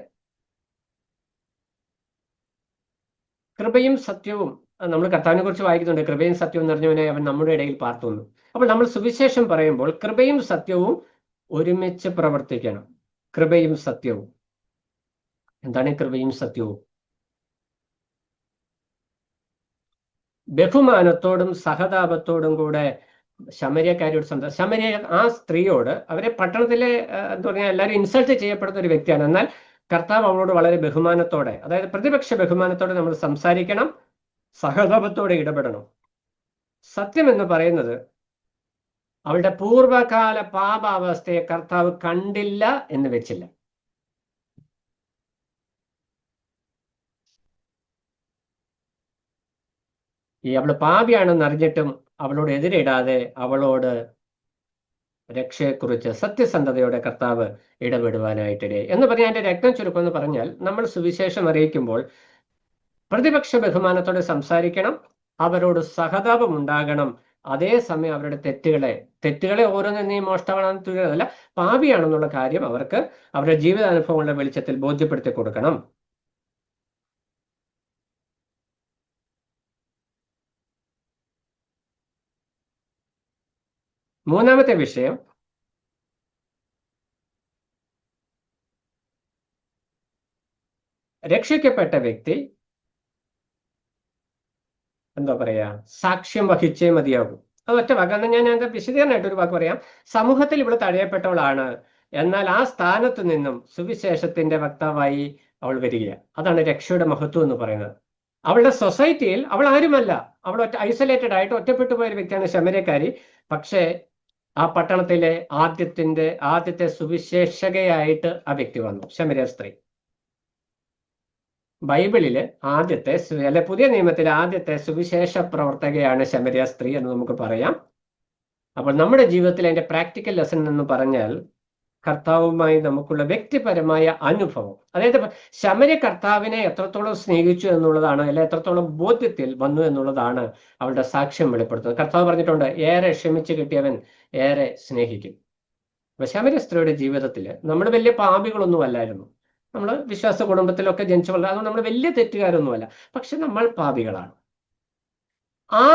കൃപയും സത്യവും. നമ്മൾ കർത്താവിനെ കുറിച്ച് വായിക്കുന്നുണ്ട്, കൃപയും സത്യവും നിറഞ്ഞവനെ അവൻ നമ്മുടെ ഇടയിൽ പാർത്തുന്നു. അപ്പോൾ നമ്മൾ സുവിശേഷം പറയുമ്പോൾ കൃപയും സത്യവും ഒരുമിച്ച് പ്രവർത്തിക്കണം. കൃപയും സത്യവും. എന്താണ് കൃപയും സത്യവും? ബഹുമാനത്തോടും സഹതാപത്തോടും കൂടെ ശമര്യക്കാരിയോട് ശമര്യ ആ സ്ത്രീയോട്, അവരെ പട്ടണത്തിലെ എന്താ പറയുക, എല്ലാവരും ഇൻസൾട്ട് ചെയ്യപ്പെടുന്ന ഒരു വ്യക്തിയാണ്. എന്നാൽ കർത്താവ് അവളോട് വളരെ ബഹുമാനത്തോടെ, അതായത് പ്രതിപക്ഷ ബഹുമാനത്തോടെ നമ്മൾ സംസാരിക്കണം, സഹതാപത്തോടെ ഇടപെടണം. സത്യം എന്ന് പറയുന്നത് അവളുടെ പൂർവകാല പാപാവസ്ഥയെ കർത്താവ് കണ്ടില്ല എന്ന് വെച്ചില്ല. അവള് പാപിയാണെന്ന് അറിഞ്ഞിട്ടും അവളോട് എതിരിടാതെ അവളോട് രക്ഷയെക്കുറിച്ച് സത്യസന്ധതയോടെ കർത്താവ് ഇടപെടുവാനായിട്ടിടെ എന്ന് പറഞ്ഞാൽ, എൻ്റെ രക്തം ചുരുക്കം എന്ന് പറഞ്ഞാൽ, നമ്മൾ സുവിശേഷം അറിയിക്കുമ്പോൾ പ്രതിപക്ഷ ബഹുമാനത്തോടെ സംസാരിക്കണം, അവരോട് സഹതാപം ഉണ്ടാകണം. അതേസമയം അവരുടെ തെറ്റുകളെ ഓരോന്നും നീ മോഷ്ടാവാണെന്ന് തീരുന്നതല്ല, പാപിയാണെന്നുള്ള കാര്യം അവർക്ക് അവരുടെ ജീവിതാനുഭവങ്ങളുടെ വെളിച്ചത്തിൽ ബോധ്യപ്പെടുത്തി കൊടുക്കണം. മൂന്നാമത്തെ വിഷയം, രക്ഷിക്കപ്പെട്ട വ്യക്തി എന്താ പറയാ, സാക്ഷ്യം വഹിച്ചേ മതിയാകും. അത് ഒറ്റ വാക്ക്. എന്നാൽ ഞാൻ അതിന്റെ വിശദീകരണമായിട്ട് ഒരു വാക്ക് പറയാം. സമൂഹത്തിൽ ഇവിടെ തഴയപ്പെട്ടവളാണ്, എന്നാൽ ആ സ്ഥാനത്ത് നിന്നും സുവിശേഷത്തിന്റെ വക്താവായി അവൾ വരിക. അതാണ് രക്ഷയുടെ മഹത്വം എന്ന് പറയുന്നത്. അവളുടെ സൊസൈറ്റിയിൽ അവൾ ആരുമല്ല, അവൾ ഐസൊലേറ്റഡ് ആയിട്ട് ഒറ്റപ്പെട്ടു പോയ ഒരു വ്യക്തിയാണ് ശമര്യക്കാരി. പക്ഷേ ആ പട്ടണത്തിലെ ആദ്യത്തെ സുവിശേഷകയായിട്ട് ആ വ്യക്തി വന്നു, ശമര്യ സ്ത്രീ. ബൈബിളില് ആദ്യത്തെ, അല്ലെ പുതിയ നിയമത്തിലെ ആദ്യത്തെ സുവിശേഷ പ്രവർത്തകയാണ് ശമര്യ സ്ത്രീ എന്ന് നമുക്ക് പറയാം. അപ്പോൾ നമ്മുടെ ജീവിതത്തിൽ അതിന്റെ പ്രാക്ടിക്കൽ ലെസൺ എന്ന് പറഞ്ഞാൽ കർത്താവുമായി നമുക്കുള്ള വ്യക്തിപരമായ അനുഭവം. അതായത് ശമര്യ കർത്താവിനെ എത്രത്തോളം സ്നേഹിച്ചു എന്നുള്ളതാണ്, അല്ലെ എത്രത്തോളം ബോധ്യത്തിൽ വന്നു എന്നുള്ളതാണ് അവളുടെ സാക്ഷ്യം വെളിപ്പെടുത്തുന്നത്. കർത്താവ് പറഞ്ഞിട്ടുണ്ട്, ഏറെ ക്ഷമിച്ചു കിട്ടിയവൻ ഏറെ സ്നേഹിക്കും. അപ്പൊ ശമര്യ സ്ത്രീയുടെ ജീവിതത്തിൽ നമ്മൾ വലിയ പാപികളൊന്നും അല്ലായിരുന്നു. നമ്മൾ വിശ്വാസ കുടുംബത്തിലൊക്കെ ജനിച്ചു വളർന്നത്, അതുകൊണ്ട് നമ്മൾ വലിയ തെറ്റുകാരൊന്നുമല്ല. പക്ഷെ നമ്മൾ പാപികളാണ്. ആ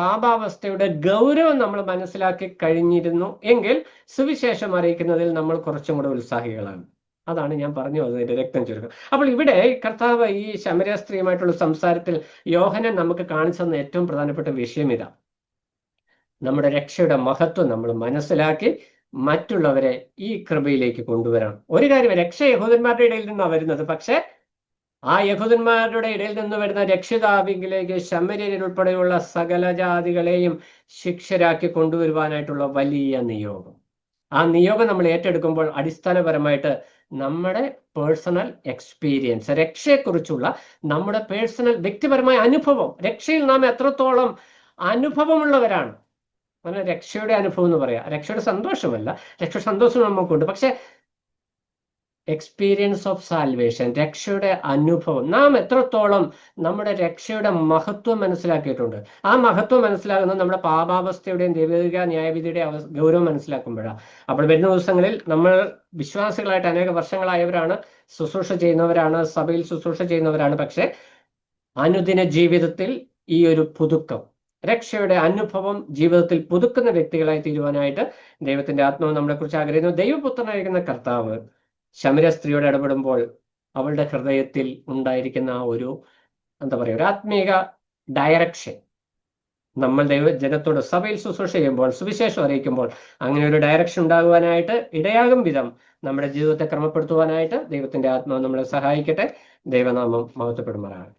പാപാവസ്ഥയുടെ ഗൗരവം നമ്മൾ മനസ്സിലാക്കി കഴിഞ്ഞിരുന്നു എങ്കിൽ സുവിശേഷം അറിയിക്കുന്നതിൽ നമ്മൾ കുറച്ചും കൂടെ ഉത്സാഹികളാണ്. അതാണ് ഞാൻ പറഞ്ഞു വന്നതിന്റെ രക്തം ചുരുക്കം. അപ്പോൾ ഇവിടെ കർത്താവ് ഈ ശമര്യ സ്ത്രീയുമായിട്ടുള്ള സംസാരത്തിൽ യോഹന്നാൻ നമുക്ക് കാണിച്ചു തന്ന ഏറ്റവും പ്രധാനപ്പെട്ട വിഷയം ഇതാ. നമ്മുടെ രക്ഷയുടെ മഹത്വം നമ്മൾ മനസ്സിലാക്കി മറ്റുള്ളവരെ ഈ കൃപയിലേക്ക് കൊണ്ടുവരണം. ഒരു കാര്യം, രക്ഷ യഹൂദന്മാരുടെ ഇടയിൽ നിന്നാണ് വരുന്നത്. പക്ഷെ ആ യഹൂദന്മാരുടെ ഇടയിൽ നിന്ന് വരുന്ന രക്ഷിതാവിലേക്ക് ശമര്യരിൽ ഉൾപ്പെടെയുള്ള സകല ജാതികളെയും ശിക്ഷരാക്കി കൊണ്ടുവരുവാനായിട്ടുള്ള വലിയ നിയോഗം. ആ നിയോഗം നമ്മൾ ഏറ്റെടുക്കുമ്പോൾ അടിസ്ഥാനപരമായിട്ട് നമ്മുടെ പേഴ്സണൽ എക്സ്പീരിയൻസ്, രക്ഷയെക്കുറിച്ചുള്ള നമ്മുടെ പേഴ്സണൽ വ്യക്തിപരമായ അനുഭവം, രക്ഷയിൽ നാം എത്രത്തോളം അനുഭവമുള്ളവരാണ്. അങ്ങനെ രക്ഷയുടെ അനുഭവം എന്ന് പറയാം. രക്ഷയുടെ സന്തോഷമല്ല, രക്ഷ സന്തോഷം നമുക്കുണ്ട്, പക്ഷെ എക്സ്പീരിയൻസ് ഓഫ് സാൽവേഷൻ, രക്ഷയുടെ അനുഭവം, നാം എത്രത്തോളം നമ്മുടെ രക്ഷയുടെ മഹത്വം മനസ്സിലാക്കിയിട്ടുണ്ട്. ആ മഹത്വം മനസ്സിലാകുന്നത് നമ്മുടെ പാപാവസ്ഥയുടെയും ദൈവിക ന്യായവിധിയുടെ ഗൗരവം മനസ്സിലാക്കുമ്പോഴാണ്. അപ്പോൾ വരുന്ന ദിവസങ്ങളിൽ നമ്മൾ വിശ്വാസികളായിട്ട് അനേക വർഷങ്ങളായവരാണ്, ശുശ്രൂഷ ചെയ്യുന്നവരാണ്, സഭയിൽ ശുശ്രൂഷ ചെയ്യുന്നവരാണ്. പക്ഷെ അനുദിന ജീവിതത്തിൽ ഈ ഒരു പുതുക്കം, രക്ഷയുടെ അനുഭവം ജീവിതത്തിൽ പുതുക്കുന്ന വ്യക്തികളായി തീരുവാനായിട്ട് ദൈവത്തിന്റെ ആത്മാവ് നമ്മളെ കുറിച്ച് ആഗ്രഹിക്കുന്നു. ദൈവപുത്രനായിരിക്കുന്ന കർത്താവ് ശമര സ്ത്രീയോട് ഇടപെടുമ്പോൾ അവളുടെ ഹൃദയത്തിൽ ഉണ്ടായിരിക്കുന്ന ആ ഒരു എന്താ പറയുക, ഒരു ആത്മീക ഡയറക്ഷൻ, നമ്മൾ ദൈവജനത്തോട് സഭയിൽ ശുശ്രൂഷ ചെയ്യുമ്പോൾ, സുവിശേഷം അറിയിക്കുമ്പോൾ അങ്ങനെ ഒരു ഡയറക്ഷൻ ഉണ്ടാകുവാനായിട്ട് ഇടയാകും വിധം നമ്മുടെ ജീവിതത്തെ ക്രമപ്പെടുത്തുവാനായിട്ട് ദൈവത്തിന്റെ ആത്മാവ് നമ്മളെ സഹായിക്കട്ടെ. ദൈവനാമം മഹത്വപ്പെടുമാറാകട്ടെ.